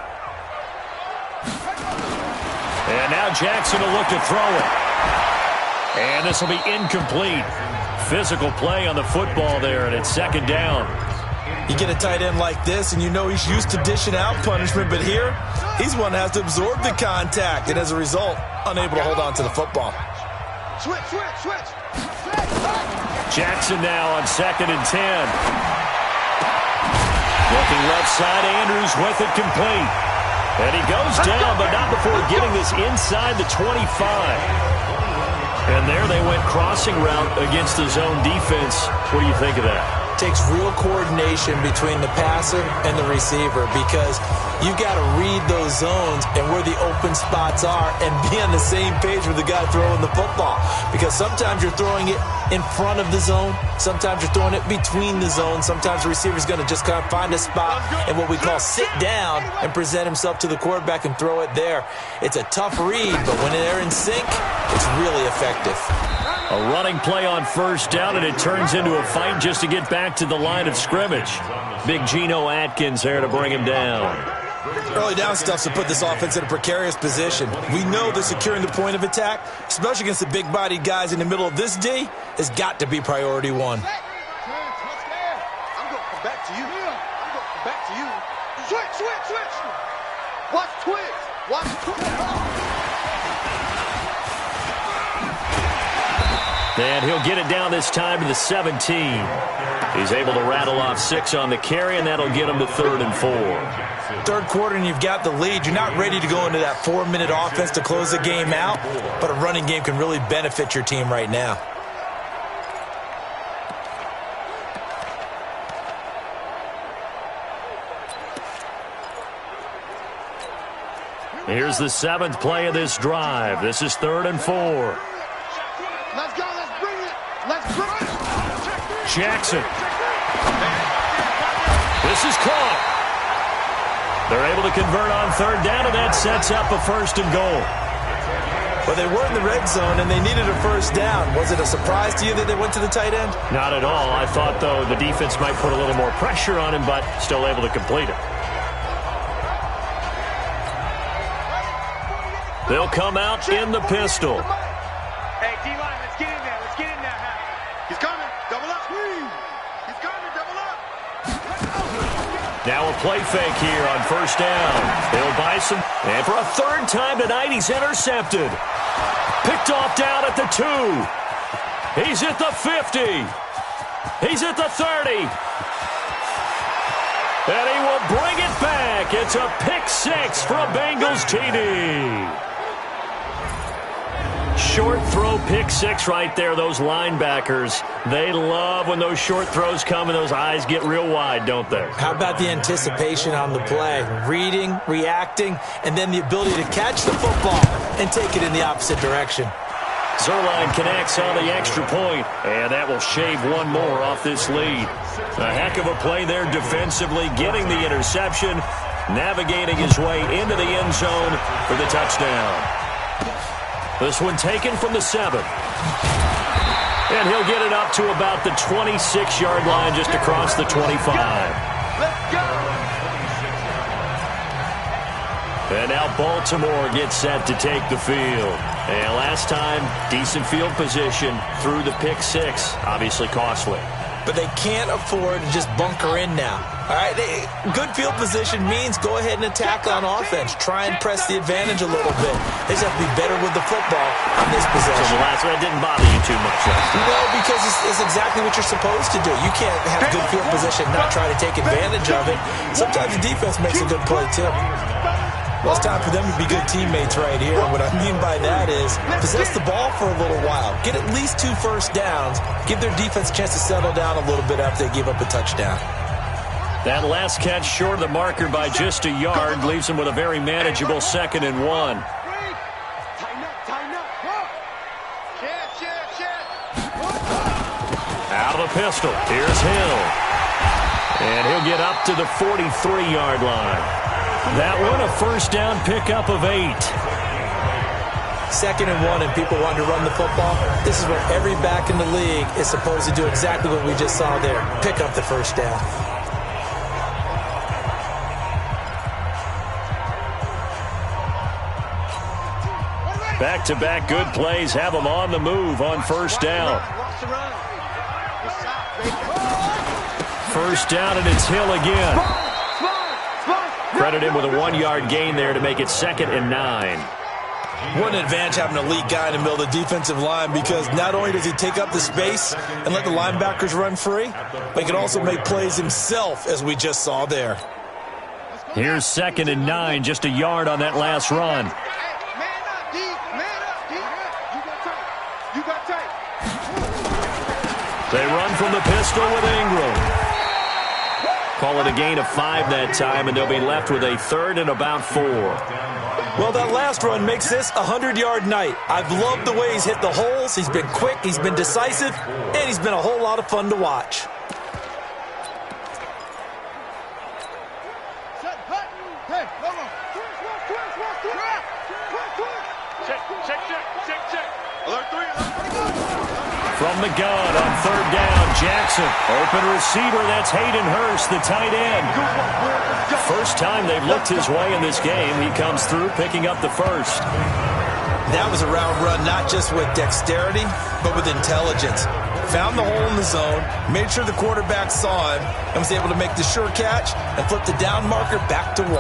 B: And now Jackson will look to throw it. And this will be incomplete. Physical play on the football there, and it's 2nd down.
C: You get a tight end like this, and you know he's used to dishing out punishment, but here, he's one that has to absorb the contact, and as a result, unable to hold on to the football.
D: Switch.
B: Jackson now on 2nd and 10. Looking left side, Andrews with it complete. And he goes down, but not before getting this inside the 25. And there they went crossing route against the zone defense. What do you think of that?
C: Takes real coordination between the passer and the receiver because you've got to read those zones and where the open spots are and be on the same page with the guy throwing the football. Because sometimes you're throwing it in front of the zone. Sometimes you're throwing it between the zones. Sometimes the receiver's going to just kind of find a spot and what we call sit down and present himself to the quarterback and throw it there. It's a tough read, but when they're in sync, it's really effective.
B: A running play on 1st down, and it turns into a fight just to get back to the line of scrimmage. Big Geno Atkins there to bring him down.
C: Early down stuff's to put this offense in a precarious position. We know that securing the point of attack, especially against the big-bodied guys in the middle of this D, has got to be priority one.
D: I'm going to come back to you. Switch. Watch twitch.
B: And he'll get it down this time to the 17. He's able to rattle off 6 on the carry, and that'll get him to 3rd and 4.
C: 3rd quarter and you've got the lead. You're not ready to go into that 4-minute offense to close the game out, but a running game can really benefit your team right now.
B: Here's the 7th play of this drive. This is 3rd and 4.
D: Let's go. Let's bring it.
B: Jackson. This is caught. They're able to convert on 3rd down, and that sets up a 1st and goal.
C: Well, they were in the red zone, and they needed a 1st down. Was it a surprise to you that they went to the tight end?
B: Not at all. I thought, though, the defense might put a little more pressure on him, but still able to complete it. They'll come out in the pistol.
D: Hey, D-line, let's get in there. He's coming. Double up. He's coming. Double up.
B: Now a play fake here on 1st down. They'll buy some. And for a 3rd time tonight, he's intercepted. Picked off down at the 2. He's at the 50. He's at the 30. And he will bring it back. It's a pick 6 for a Bengals TD. Short throw pick 6 right there. Those linebackers, they love when those short throws come and those eyes get real wide, don't they?
C: How about the anticipation on the play? Reading, reacting, and then the ability to catch the football and take it in the opposite direction.
B: Zuerlein connects on the extra point, and that will shave one more off this lead. A heck of a play there defensively, getting the interception, navigating his way into the end zone for the touchdown. This one taken from the 7. And he'll get it up to about the 26-yard line, just across the 25.
D: Let's go.
B: And now Baltimore gets set to take the field. And last time, decent field position through the pick 6, obviously costly.
C: but they can't afford to just bunker in now. All right, good field position means go ahead and attack on offense. Try and press the advantage a little bit. They just have to be better with the football on this possession.
B: So the last one didn't bother you too much, right?
C: No, because it's exactly what you're supposed to do. You can't have good field position and not try to take advantage of it. Sometimes the defense makes a good play, too. Well, it's time for them to be good teammates right here. What I mean by that is possess the ball for a little while. Get at least 2 first downs. Give their defense a chance to settle down a little bit after they give up a touchdown.
B: That last catch short of the marker by just a yard leaves them with a very manageable 2nd and 1. Out of the pistol. Here's Hill. And he'll get up to the 43-yard line. That one a first down pickup of 8.
C: 2nd and 1 and people want to run the football. This is where every back in the league is supposed to do exactly what we just saw there. Pick up the first down.
B: Back-to-back good plays have them on the move on first down. First down, and it's Hill again. Credit him with a 1-yard gain there to make it 2nd and 9.
C: What an advantage having an elite guy in the middle of the defensive line, because not only does he take up the space and let the linebackers run free, but he can also make plays himself, as we just saw there.
B: Here's 2nd and 9, just a yard on that last run. They run from the pistol with Ingram. Call it a gain of 5 that time, and they'll be left with a 3rd and about 4.
C: Well, that last run makes this a 100-yard night. I've loved the way he's hit the holes. He's been quick, he's been decisive, and he's been a whole lot of fun to watch.
B: From the gun on 3rd down, Jackson. Open receiver, that's Hayden Hurst, the tight end. First time they've looked his way in this game. He comes through picking up the first.
C: That was a route run not just with dexterity, but with intelligence. Found the hole in the zone, made sure the quarterback saw him, and was able to make the sure catch and flip the down marker back to 1.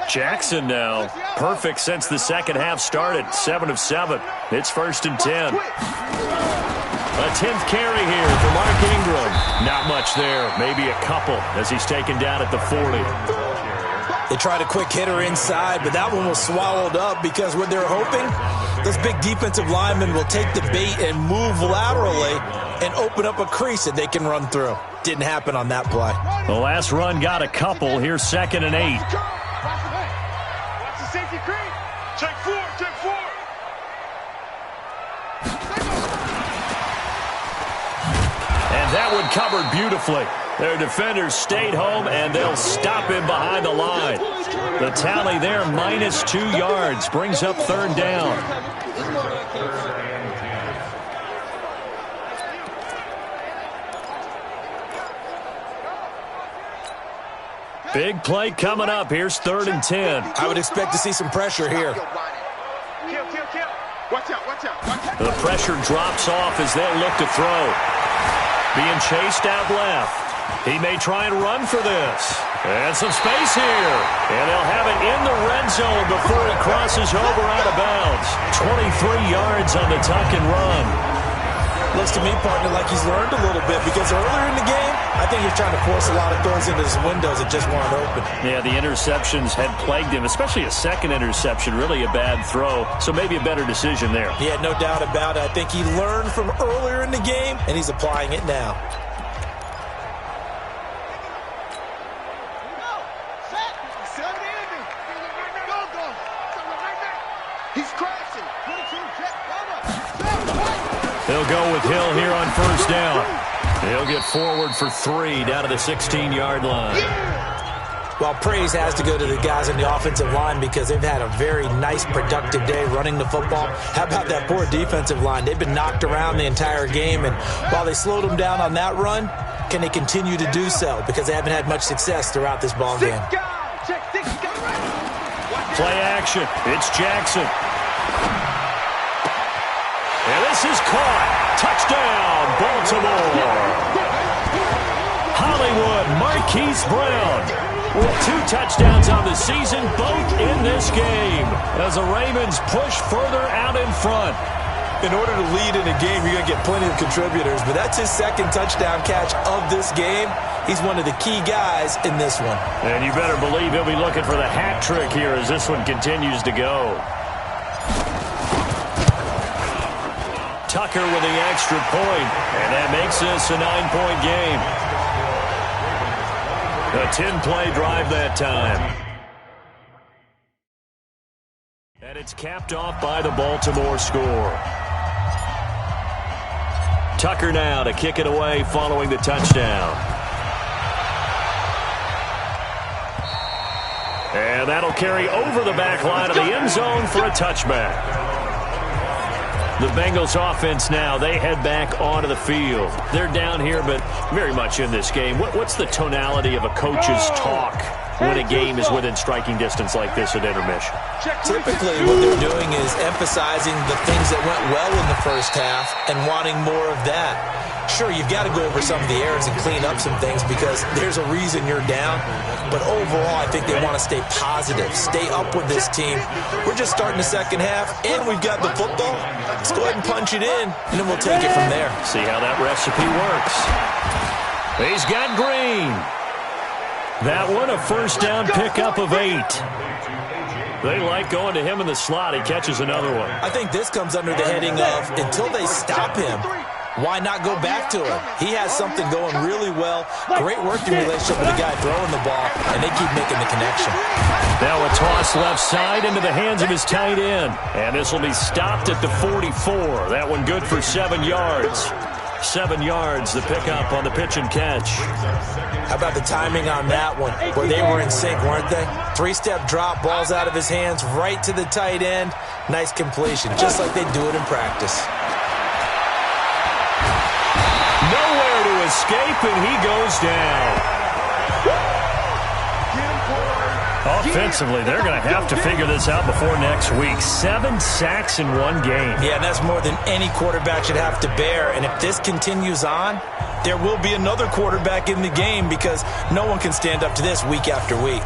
B: Jackson now, perfect since the second half started, 7 of 7. It's 1st and 10. A 10th carry here for Mark Ingram. Not much there, maybe a couple as he's taken down at the 40.
C: They tried a quick hitter inside, but that one was swallowed up because what they're hoping, those big defensive linemen will take the bait and move laterally and open up a crease that they can run through. Didn't happen on that play.
B: The last run got a couple. Here's 2nd and 8.
D: Check 4, check 4.
B: And that one covered beautifully. Their defenders stayed home, and they'll stop him behind the line. The tally there, minus 2 yards, brings up 3rd down. Big play coming up. Here's 3rd and 10.
C: I would expect to see some pressure here.
D: Watch out, watch out, watch out.
B: The pressure drops off as they'll look to throw. Being chased out left. He may try and run for this. And some space here. And they'll have it in the red zone before it crosses over out of bounds. 23 yards on the tuck and run.
C: Looks to me, partner, like he's learned a little bit, because earlier in the game, I think he's trying to force a lot of throws into his windows that just weren't open.
B: Yeah, the interceptions had plagued him, especially a second interception, really a bad throw. So maybe a better decision there.
C: Yeah, no doubt about it. I think he learned from earlier in the game, and he's applying it now.
D: He's crashing.
B: They'll go with Hill here on 1st down. He'll get forward for 3 down to the 16-yard line.
C: Well, praise has to go to the guys on the offensive line because they've had a very nice, productive day running the football. How about that poor defensive line? They've been knocked around the entire game, and while they slowed them down on that run, can they continue to do so? Because they haven't had much success throughout this ball game.
B: Play action. It's Jackson. And this This is caught. Touchdown, Baltimore. Hollywood Marquise Brown with 2 touchdowns on the season, both in this game, as the Ravens push further out in front.
C: In order to lead in a game, you're going to get plenty of contributors, but that's his 2nd touchdown catch of this game. He's one of the key guys in this one.
B: And you better believe he'll be looking for the hat trick here as this one continues to go. Tucker with the extra point, and that makes this a 9-point game. A 10-play drive that time. And it's capped off by the Baltimore score. Tucker now to kick it away following the touchdown. And that'll carry over the back line of the end zone for a touchback. The Bengals offense now, they head back onto the field. They're down here, but very much in this game. What's the tonality of a coach's talk when a game is within striking distance like this at intermission?
C: Typically, what they're doing is emphasizing the things that went well in the first half and wanting more of that. Sure, you've got to go over some of the errors and clean up some things because there's a reason you're down. But overall, I think they want to stay positive, stay up with this team. We're just starting the second half, and we've got the football. Let's go ahead and punch it in, and then we'll take it from there.
B: See how that recipe works. He's got Green. That one, a first down pickup of 8. They like going to him in the slot. He catches another one.
C: I think this comes under the heading of until they stop him, why not go back to him? He has something going really well. Great working relationship with the guy throwing the ball, and they keep making the connection.
B: Now a toss left side into the hands of his tight end. And this will be stopped at the 44. That one good for 7 yards. 7 yards, the pickup on the pitch and catch.
C: How about the timing on that one, where they were in sync, weren't they? 3-step drop, balls out of his hands, right to the tight end. Nice completion, just like they do it in practice.
B: Nowhere to escape, and he goes down. Offensively, they're going to have to figure this out before next week. 7 sacks in one game.
C: Yeah, and that's more than any quarterback should have to bear. And if this continues on, there will be another quarterback in the game because no one can stand up to this week after week.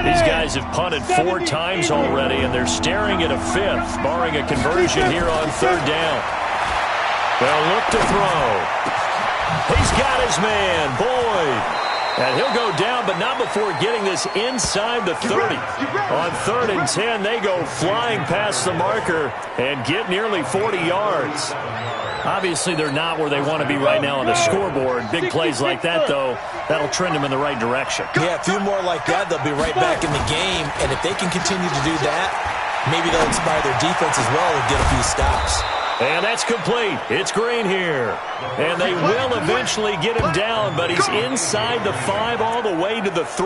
B: These guys have punted 4 times already, and they're staring at a 5th, barring a conversion here on 3rd down. They'll look to throw. He's got his man, Boyd. And he'll go down, but not before getting this inside the 30. On 3rd and 10, they go flying past the marker and get nearly 40 yards. Obviously, they're not where they want to be right now on the scoreboard. Big plays like that, though, that'll trend them in the right direction.
C: Yeah, a few more like that, they'll be right back in the game. And if they can continue to do that, maybe they'll inspire their defense as well and get a few stops.
B: And that's complete. It's Green here. And they will eventually get him down, but he's inside the 5 all the way to the 3.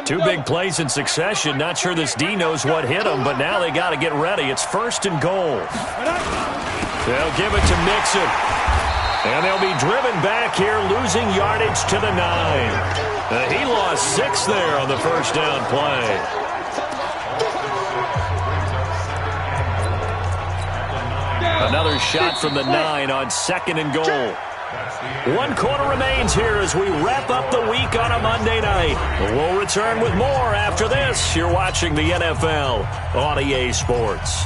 B: Two big plays in succession. Not sure this D knows what hit him, but now they got to get ready. It's 1st and goal. They'll give it to Mixon. And they'll be driven back here, losing yardage to the 9. He lost 6 there on the first down play. Another shot from the 9 on 2nd and goal. 1 quarter remains here as we wrap up the week on a Monday night. We'll return with more after this. You're watching the NFL on EA Sports.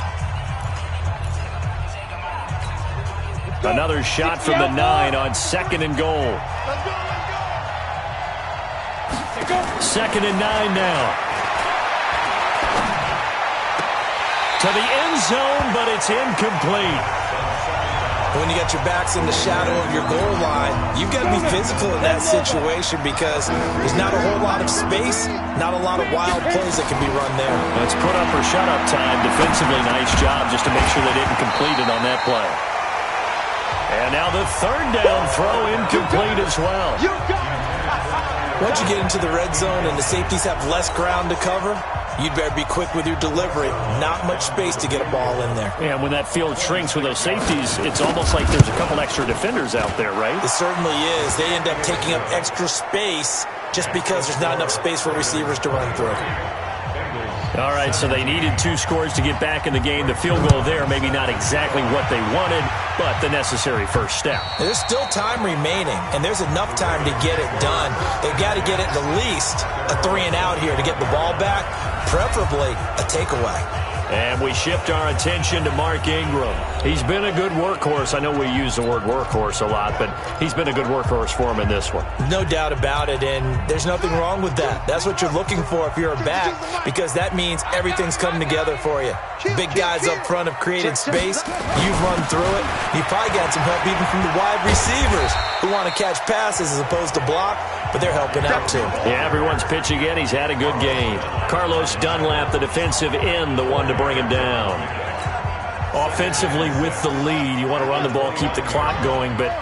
B: Another shot from the 9 on 2nd and goal. 2nd and 9 now. To the end zone, but it's incomplete.
C: When you got your backs in the shadow of your goal line, you've got to be physical in that situation because there's not a whole lot of space, not a lot of wild plays that can be run there.
B: Let's put up or shut up time. Defensively, nice job just to make sure they didn't complete it on that play. And now the 3rd down throw incomplete as well.
C: Once you get into the red zone and the safeties have less ground to cover, you'd better be quick with your delivery. Not much space to get a ball in there.
B: Yeah, when that field shrinks with those safeties, it's almost like there's a couple extra defenders out there, right?
C: It certainly is. They end up taking up extra space just because there's not enough space for receivers to run through.
B: All right, so they needed 2 scores to get back in the game. The field goal there, maybe not exactly what they wanted, but the necessary first step.
C: There's still time remaining, and there's enough time to get it done. They've got to get it the least a 3-and-out here to get the ball back, preferably a takeaway.
B: And we shift our attention to Mark Ingram. He's been a good workhorse. I know we use the word workhorse a lot, but he's been a good workhorse for him in this one.
C: No doubt about it, and there's nothing wrong with that. That's what you're looking for if you're a back, because that means everything's coming together for you. Big guys up front have created space. You've run through it. You've probably got some help even from the wide receivers who want to catch passes as opposed to block, but they're helping out too.
B: Yeah, everyone's pitching in. He's had a good game. Carlos Dunlap, the defensive end, the one to bring him down. Offensively with the lead, you want to run the ball, keep the clock going, but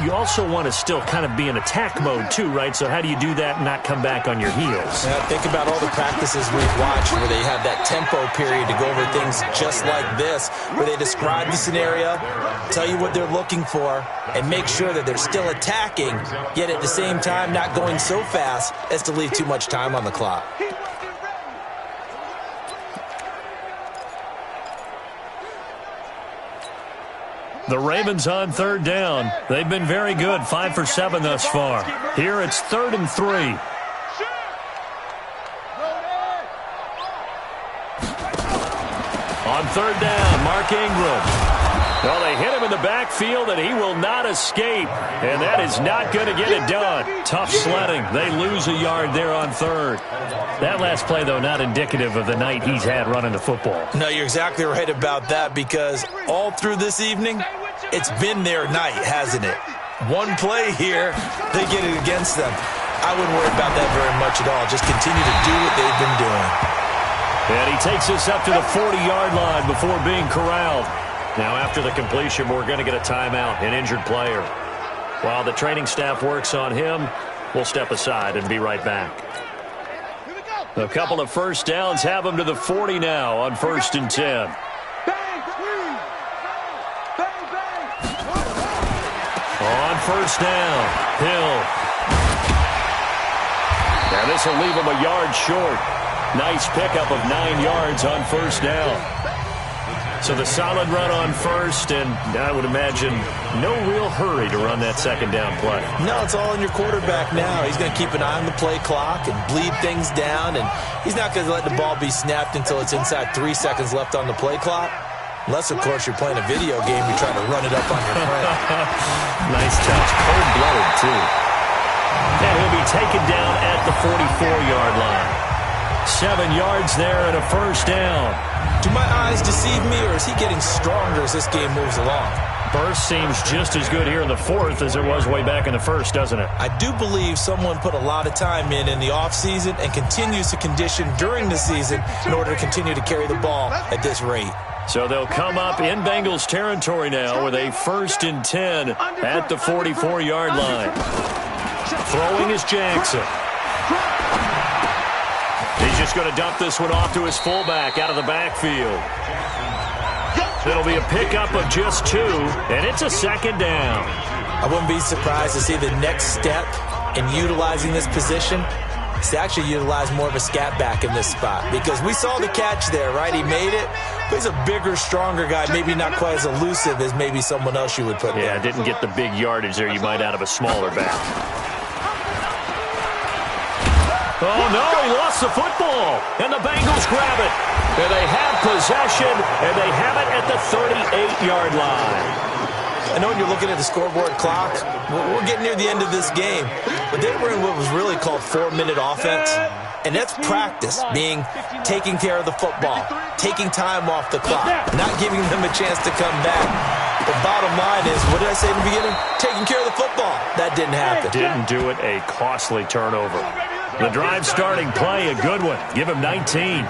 B: you also want to still kind of be in attack mode too, right? So how do you do that and not come back on your heels?
C: Yeah, think about all the practices we've watched where they have that tempo period to go over things just like this, where they describe the scenario, tell you what they're looking for, and make sure that they're still attacking, yet at the same time not going so fast as to leave too much time on the clock.
B: The Ravens on 3rd down. They've been very good, 5 for 7 thus far. Here it's 3rd and 3. On 3rd down, Mark Ingram. Well, they hit him in the backfield, and he will not escape. And that is not going to get it done. Tough sledding. They lose a yard there on 3rd. That last play, though, not indicative of the night he's had running the football.
C: No, you're exactly right about that, because all through this evening, it's been their night, hasn't it? One play here, they get it against them. I wouldn't worry about that very much at all. Just continue to do what they've been doing.
B: And he takes us up to the 40-yard line before being corralled. Now, after the completion, we're going to get a timeout, an injured player. While the training staff works on him, we'll step aside and be right back. A couple of first downs have him to the 40 now on 1st and 10. On 1st down, Hill. Now this will leave him a yard short. Nice pickup of 9 yards on 1st down. So the solid run on 1st, and I would imagine no real hurry to run that 2nd down play.
C: No, it's all in your quarterback now. He's going to keep an eye on the play clock and bleed things down, and he's not going to let the ball be snapped until it's inside 3 seconds left on the play clock. Unless, of course, you're playing a video game, you try to run it up on your friend.
B: Nice touch. Cold-blooded, too. And he'll be taken down at the 44-yard line. 7 yards there and a 1st down.
C: Do my eyes deceive me, or is he getting stronger as this game moves along?
B: Burst seems just as good here in the 4th as it was way back in the 1st, doesn't it?
C: I do believe someone put a lot of time in the offseason and continues to condition during the season in order to continue to carry the ball at this rate.
B: So they'll come up in Bengals territory now with a 1st and 10 at the 44-yard line. Throwing is Jackson. He's just going to dump this one off to his fullback out of the backfield. It'll be a pickup of just 2, and it's a 2nd down.
C: I wouldn't be surprised to see the next step in utilizing this position is to actually utilize more of a scat back in this spot, because we saw the catch there, right? He made it. But he's a bigger, stronger guy, maybe not quite as elusive as maybe someone else you would put there.
B: Yeah, didn't get the big yardage there you might out of a smaller back. Oh, no, he lost the football, and the Bengals grab it. And they have possession, and they have it at the 38-yard line.
C: I know when you're looking at the scoreboard clock, we're getting near the end of this game, but they were in what was really called 4-minute offense, and that's practice, being taking care of the football, taking time off the clock, not giving them a chance to come back. The bottom line is, what did I say in the beginning? Taking care of the football. That didn't happen.
B: Didn't do it, a costly turnover. The drive starting play, a good one. Give him 19.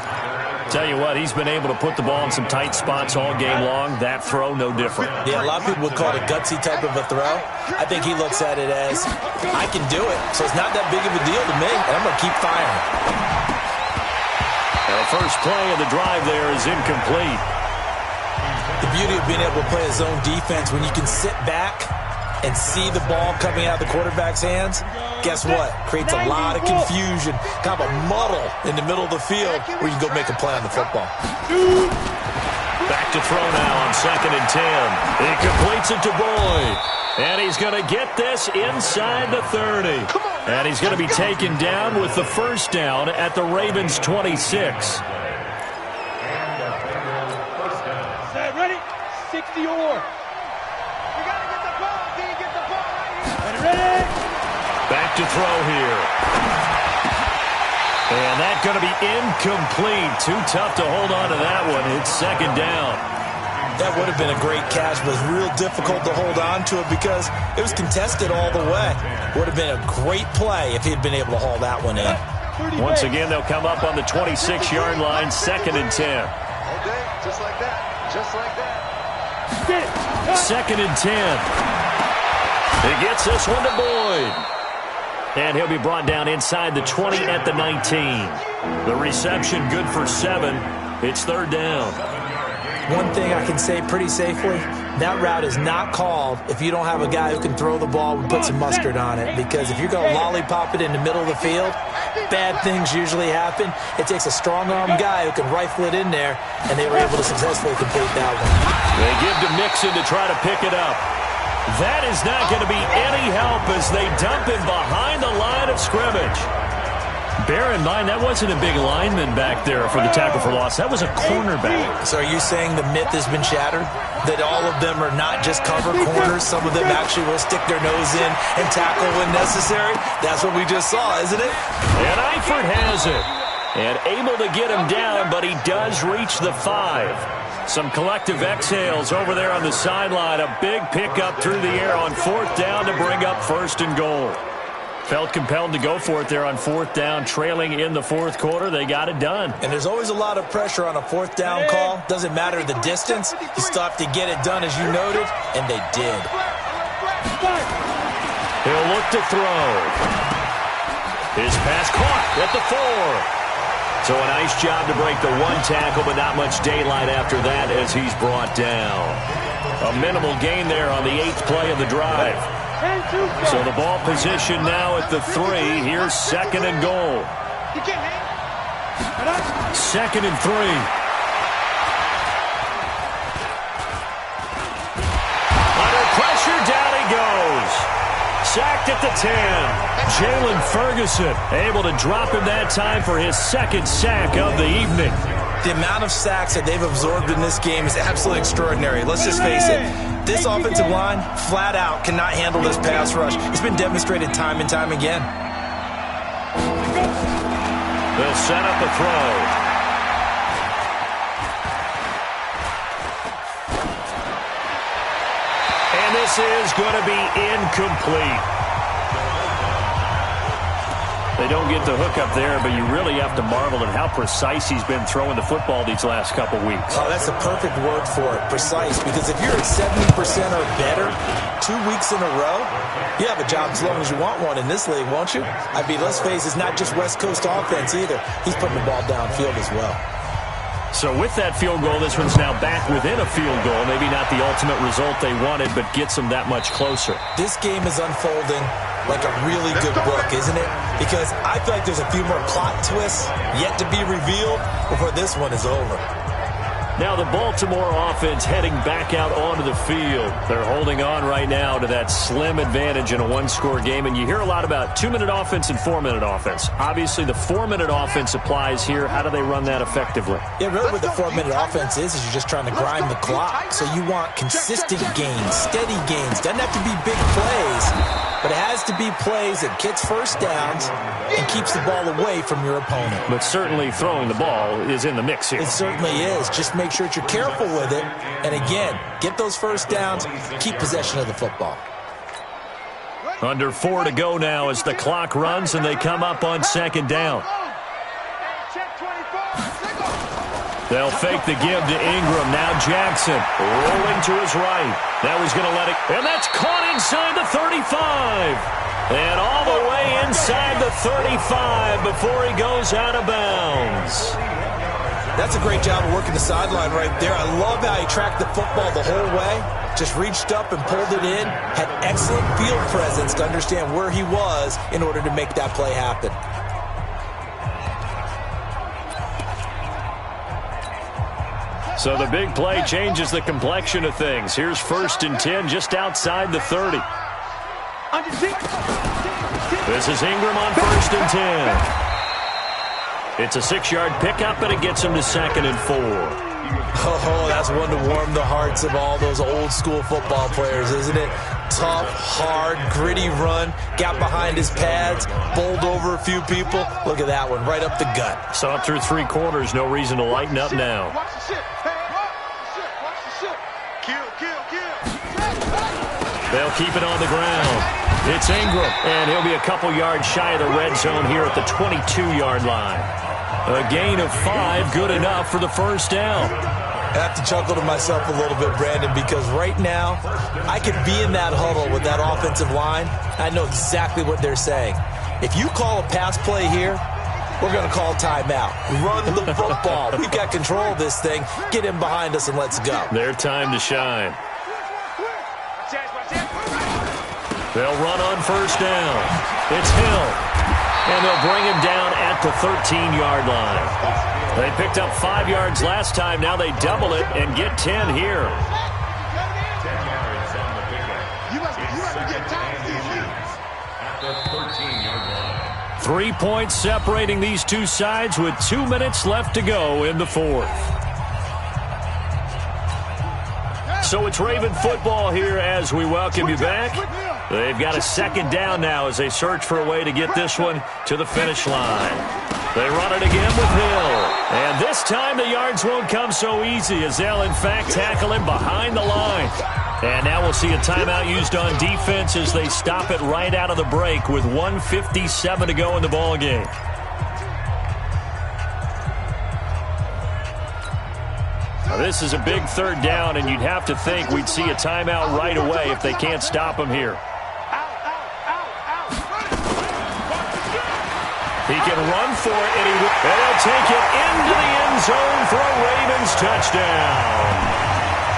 B: Tell you what, he's been able to put the ball in some tight spots all game long. That throw, no different.
C: Yeah, a lot of people would call it a gutsy type of a throw. I think he looks at it as, I can do it, so it's not that big of a deal to me, and I'm going to keep firing.
B: A first play of the drive there is incomplete.
C: The beauty of being able to play a zone defense, when you can sit back and see the ball coming out of the quarterback's hands, guess what? Creates a lot of confusion, kind of a muddle in the middle of the field where you can go make a play on the football.
B: Back to throw now on 2nd and 10. He completes it to Boyd. And he's going to get this inside the 30. And he's going to be taken down with the first down at the Ravens' 26.
D: Ready? 60 or. You got to get the ball. Can you get the ball right here? Ready?
B: Back to throw here. And that's going to be incomplete. Too tough to hold on to that one. It's 2nd down.
C: That would have been a great catch, but it was real difficult to hold on to it because it was contested all the way. Would have been a great play if he had been able to haul that one in.
B: Once again, they'll come up on the 26-yard line, 2nd and 10.
F: Okay, just like that. Just like that.
B: 2nd and 10. He gets this one to Boyd. And he'll be brought down inside the 20 at the 19. The reception good for 7. It's 3rd down.
C: One thing I can say pretty safely, that route is not called if you don't have a guy who can throw the ball and put some mustard on it. Because if you're going to lollipop it in the middle of the field, bad things usually happen. It takes a strong-arm guy who can rifle it in there, and they were able to successfully complete that one.
B: They give to Mixon to try to pick it up. That is not going to be any help as they dump him behind the line of scrimmage. Bear in mind, that wasn't a big lineman back there for the tackle for loss. That was a cornerback.
C: So are you saying the myth has been shattered? That all of them are not just cover corners? Some of them actually will stick their nose in and tackle when necessary? That's what we just saw, isn't it?
B: And Eifert has it. And able to get him down, but he does reach the 5. Some collective exhales over there on the sideline. A big pickup through the air on 4th down to bring up 1st and goal. Felt compelled to go for it there on 4th down, trailing in the 4th quarter. They got it done.
C: And there's always a lot of pressure on a 4th down call. Doesn't matter the distance. You still have to get it done, as you noted, and they did.
B: He'll look to throw. His pass caught at the 4. So a nice job to break the 1 tackle, but not much daylight after that as he's brought down. A minimal gain there on the 8th play of the drive. So the ball position now at the 3. Here's 2nd and goal. 2nd and 3. Under pressure, down he goes. Sacked at the 10. Jalen Ferguson able to drop him that time for his 2nd sack of the evening.
C: The amount of sacks that they've absorbed in this game is absolutely extraordinary. Let's just face it. This offensive line, flat out, cannot handle this pass rush. It's been demonstrated time and time again.
B: They'll set up a throw. And this is going to be incomplete. They don't get the hook up there, but you really have to marvel at how precise he's been throwing the football these last couple weeks.
C: Oh, that's a perfect word for it, precise, because if you're at 70% or better 2 weeks in a row, you have a job as long as you want one in this league, won't you? I mean, let's face it, it's not just West Coast offense either. He's putting the ball downfield as well.
B: So with that field goal, this one's now back within a field goal. Maybe not the ultimate result they wanted, but gets them that much closer.
C: This game is unfolding like a really good book, isn't it? Because I feel like there's a few more plot twists yet to be revealed before this one is over.
B: Now the Baltimore offense heading back out onto the field. They're holding on right now to that slim advantage in a one-score game. And you hear a lot about 2-minute offense and 4-minute offense. Obviously, the 4-minute offense applies here. How do they run that effectively?
C: Yeah, really what the 4-minute offense is you're just trying to grind the clock. So you want consistent gains, steady gains. Doesn't have to be big plays, but it has to be plays that gets first downs and keeps the ball away from your opponent.
B: But certainly throwing the ball is in the mix here.
C: It certainly is. Just make sure that you're careful with it. And again, get those first downs, keep possession of the football.
B: Under 4 to go now as the clock runs and they come up on 2nd down. They'll fake the give to Ingram. Now Jackson rolling to his right. Now he's going to let it. And that's caught inside the 35. And all the way inside the 35 before he goes out of bounds.
C: That's a great job of working the sideline right there. I love how he tracked the football the whole way. Just reached up and pulled it in. Had excellent field presence to understand where he was in order to make that play happen.
B: So the big play changes the complexion of things. Here's 1st and 10 just outside the 30. This is Ingram on 1st and 10. It's a 6-yard pickup, and it gets him to 2nd and 4.
C: Oh, that's one to warm the hearts of all those old-school football players, isn't it? Tough, hard, gritty run, got behind his pads, bowled over a few people. Look at that one, right up the gut.
B: Saw it through 3 quarters, no reason to lighten up now.
F: Watch the shit. Watch the shit. Kill.
B: They'll keep it on the ground. It's Ingram, and he'll be a couple yards shy of the red zone here at the 22-yard line. A gain of 5, good enough for the 1st down.
C: I have to chuckle to myself a little bit, Brandon, because right now I could be in that huddle with that offensive line. I know exactly what they're saying. If you call a pass play here, we're going to call timeout. Run the football. We've got control of this thing. Get him behind us and let's go.
B: Their time to shine. They'll run on 1st down. It's Hill. And they'll bring him down at the 13-yard line. They picked up 5 yards last time. Now they double it and get 10 here. 3 points separating these two sides with 2 minutes left to go in the 4th. So it's Raven football here as we welcome you back. They've got a 2nd down now as they search for a way to get this one to the finish line. They run it again with Hill. And this time the yards won't come so easy as they'll in fact tackle him behind the line. And now we'll see a timeout used on defense as they stop it right out of the break with 1:57 to go in the ballgame. Now this is a big 3rd down, and you'd have to think we'd see a timeout right away if they can't stop him here. He can run for it, and he'll take it into the end zone for a Ravens touchdown.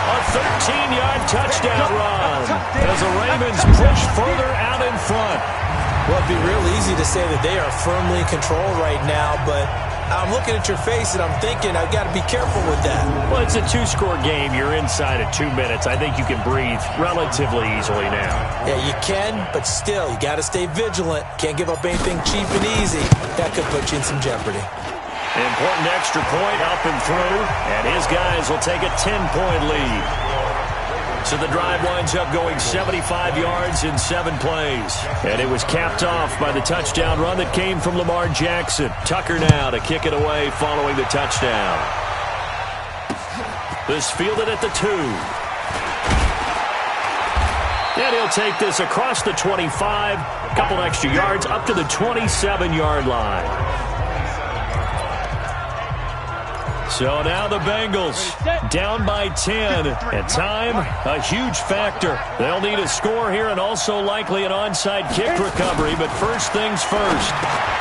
B: A 13-yard touchdown run as the Ravens push further out in front.
C: Well, it'd be real easy to say that they are firmly in control right now, but I'm looking at your face and I'm thinking I've got to be careful with that.
B: Well, it's a 2-score game. You're inside at 2 minutes. I think you can breathe relatively easily now.
C: Yeah, you can, but still, you got to stay vigilant. Can't give up anything cheap and easy. That could put you in some jeopardy.
B: Important extra point up and through, and his guys will take a 10-point lead. So the drive winds up going 75 yards in 7 plays. And it was capped off by the touchdown run that came from Lamar Jackson. Tucker now to kick it away following the touchdown. This fielded at the 2. And he'll take this across the 25. A couple extra yards up to the 27-yard line. So now the Bengals down by 10, and time, a huge factor. They'll need a score here and also likely an onside kick recovery, but first things first.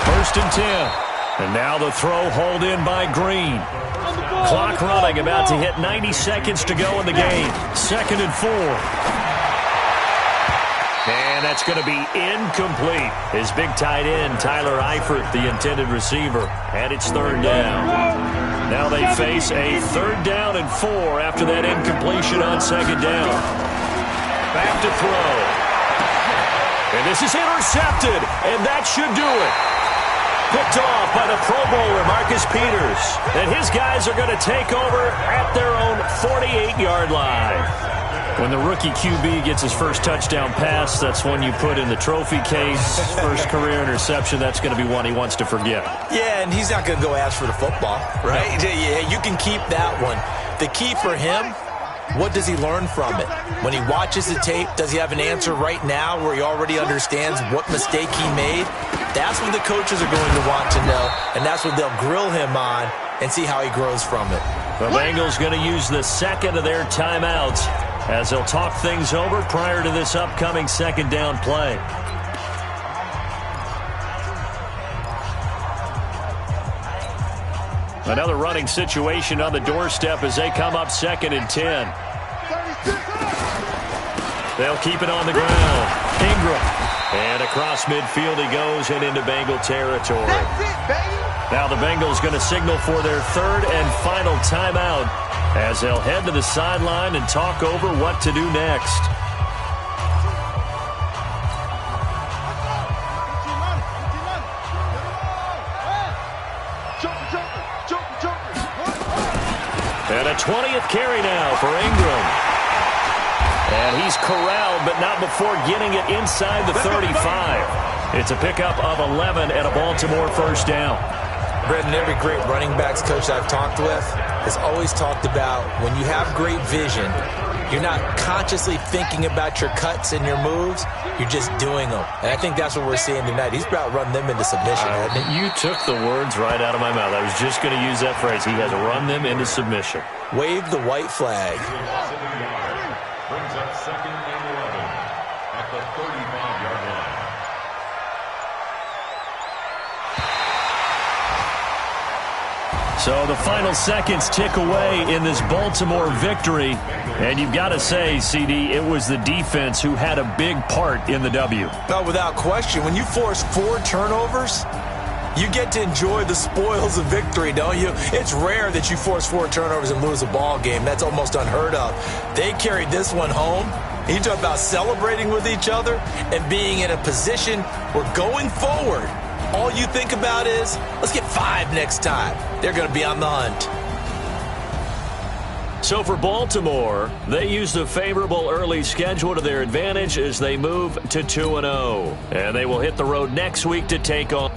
B: 1st and 10. And now the throw hauled in by Green. Clock running, about to hit 90 seconds to go in the game. 2nd and 4. And that's going to be incomplete. His big tight end, Tyler Eifert, the intended receiver. And it's 3rd down. Now they face a 3rd down and 4 after that incompletion on 2nd down. Back to throw. And this is intercepted, and that should do it. Picked off by the Pro Bowler, Marcus Peters. And his guys are going to take over at their own 48-yard line. When the rookie QB gets his first touchdown pass, that's one you put in the trophy case. First career interception, that's going to be one he wants to forget.
C: Yeah, and he's not going to go ask for the football, right? Yeah, you can keep that one. The key for him, what does he learn from it? When he watches the tape, does he have an answer right now where he already understands what mistake he made? That's what the coaches are going to want to know, and that's what they'll grill him on and see how he grows from it.
B: The Bengals going to use the 2nd of their timeouts as they'll talk things over prior to this upcoming 2nd down play. Another running situation on the doorstep as they come up 2nd and 10. They'll keep it on the ground. Ingram. And across midfield he goes and into Bengal territory.
F: That's it, baby.
B: Now the Bengals going to signal for their 3rd and final timeout as they'll head to the sideline and talk over what to do next. And a 20th carry now for Ingram. And he's corralled, but not before getting it inside the 35. It's a pickup of 11 and a Baltimore first down.
C: Brendan, every great running backs coach I've talked with has always talked about when you have great vision, you're not consciously thinking about your cuts and your moves. You're just doing them. And I think that's what we're seeing tonight. He's about run them into submission, hasn't he?
B: You took the words right out of my mouth. I was just going to use that phrase. He has run them into submission.
C: Wave the white flag.
G: Brings up 2nd and 11 at the 35-yard line.
B: So the final seconds tick away in this Baltimore victory. And you've got to say, CD, it was the defense who had a big part in the W.
C: No, without question. When you force 4 turnovers, you get to enjoy the spoils of victory, don't you? It's rare that you force 4 turnovers and lose a ball game. That's almost unheard of. They carried this one home. You talk about celebrating with each other and being in a position where going forward, all you think about is, let's get 5 next time. They're going to be on the hunt.
B: So for Baltimore, they used a favorable early schedule to their advantage as they move to 2-0. And they will hit the road next week to take on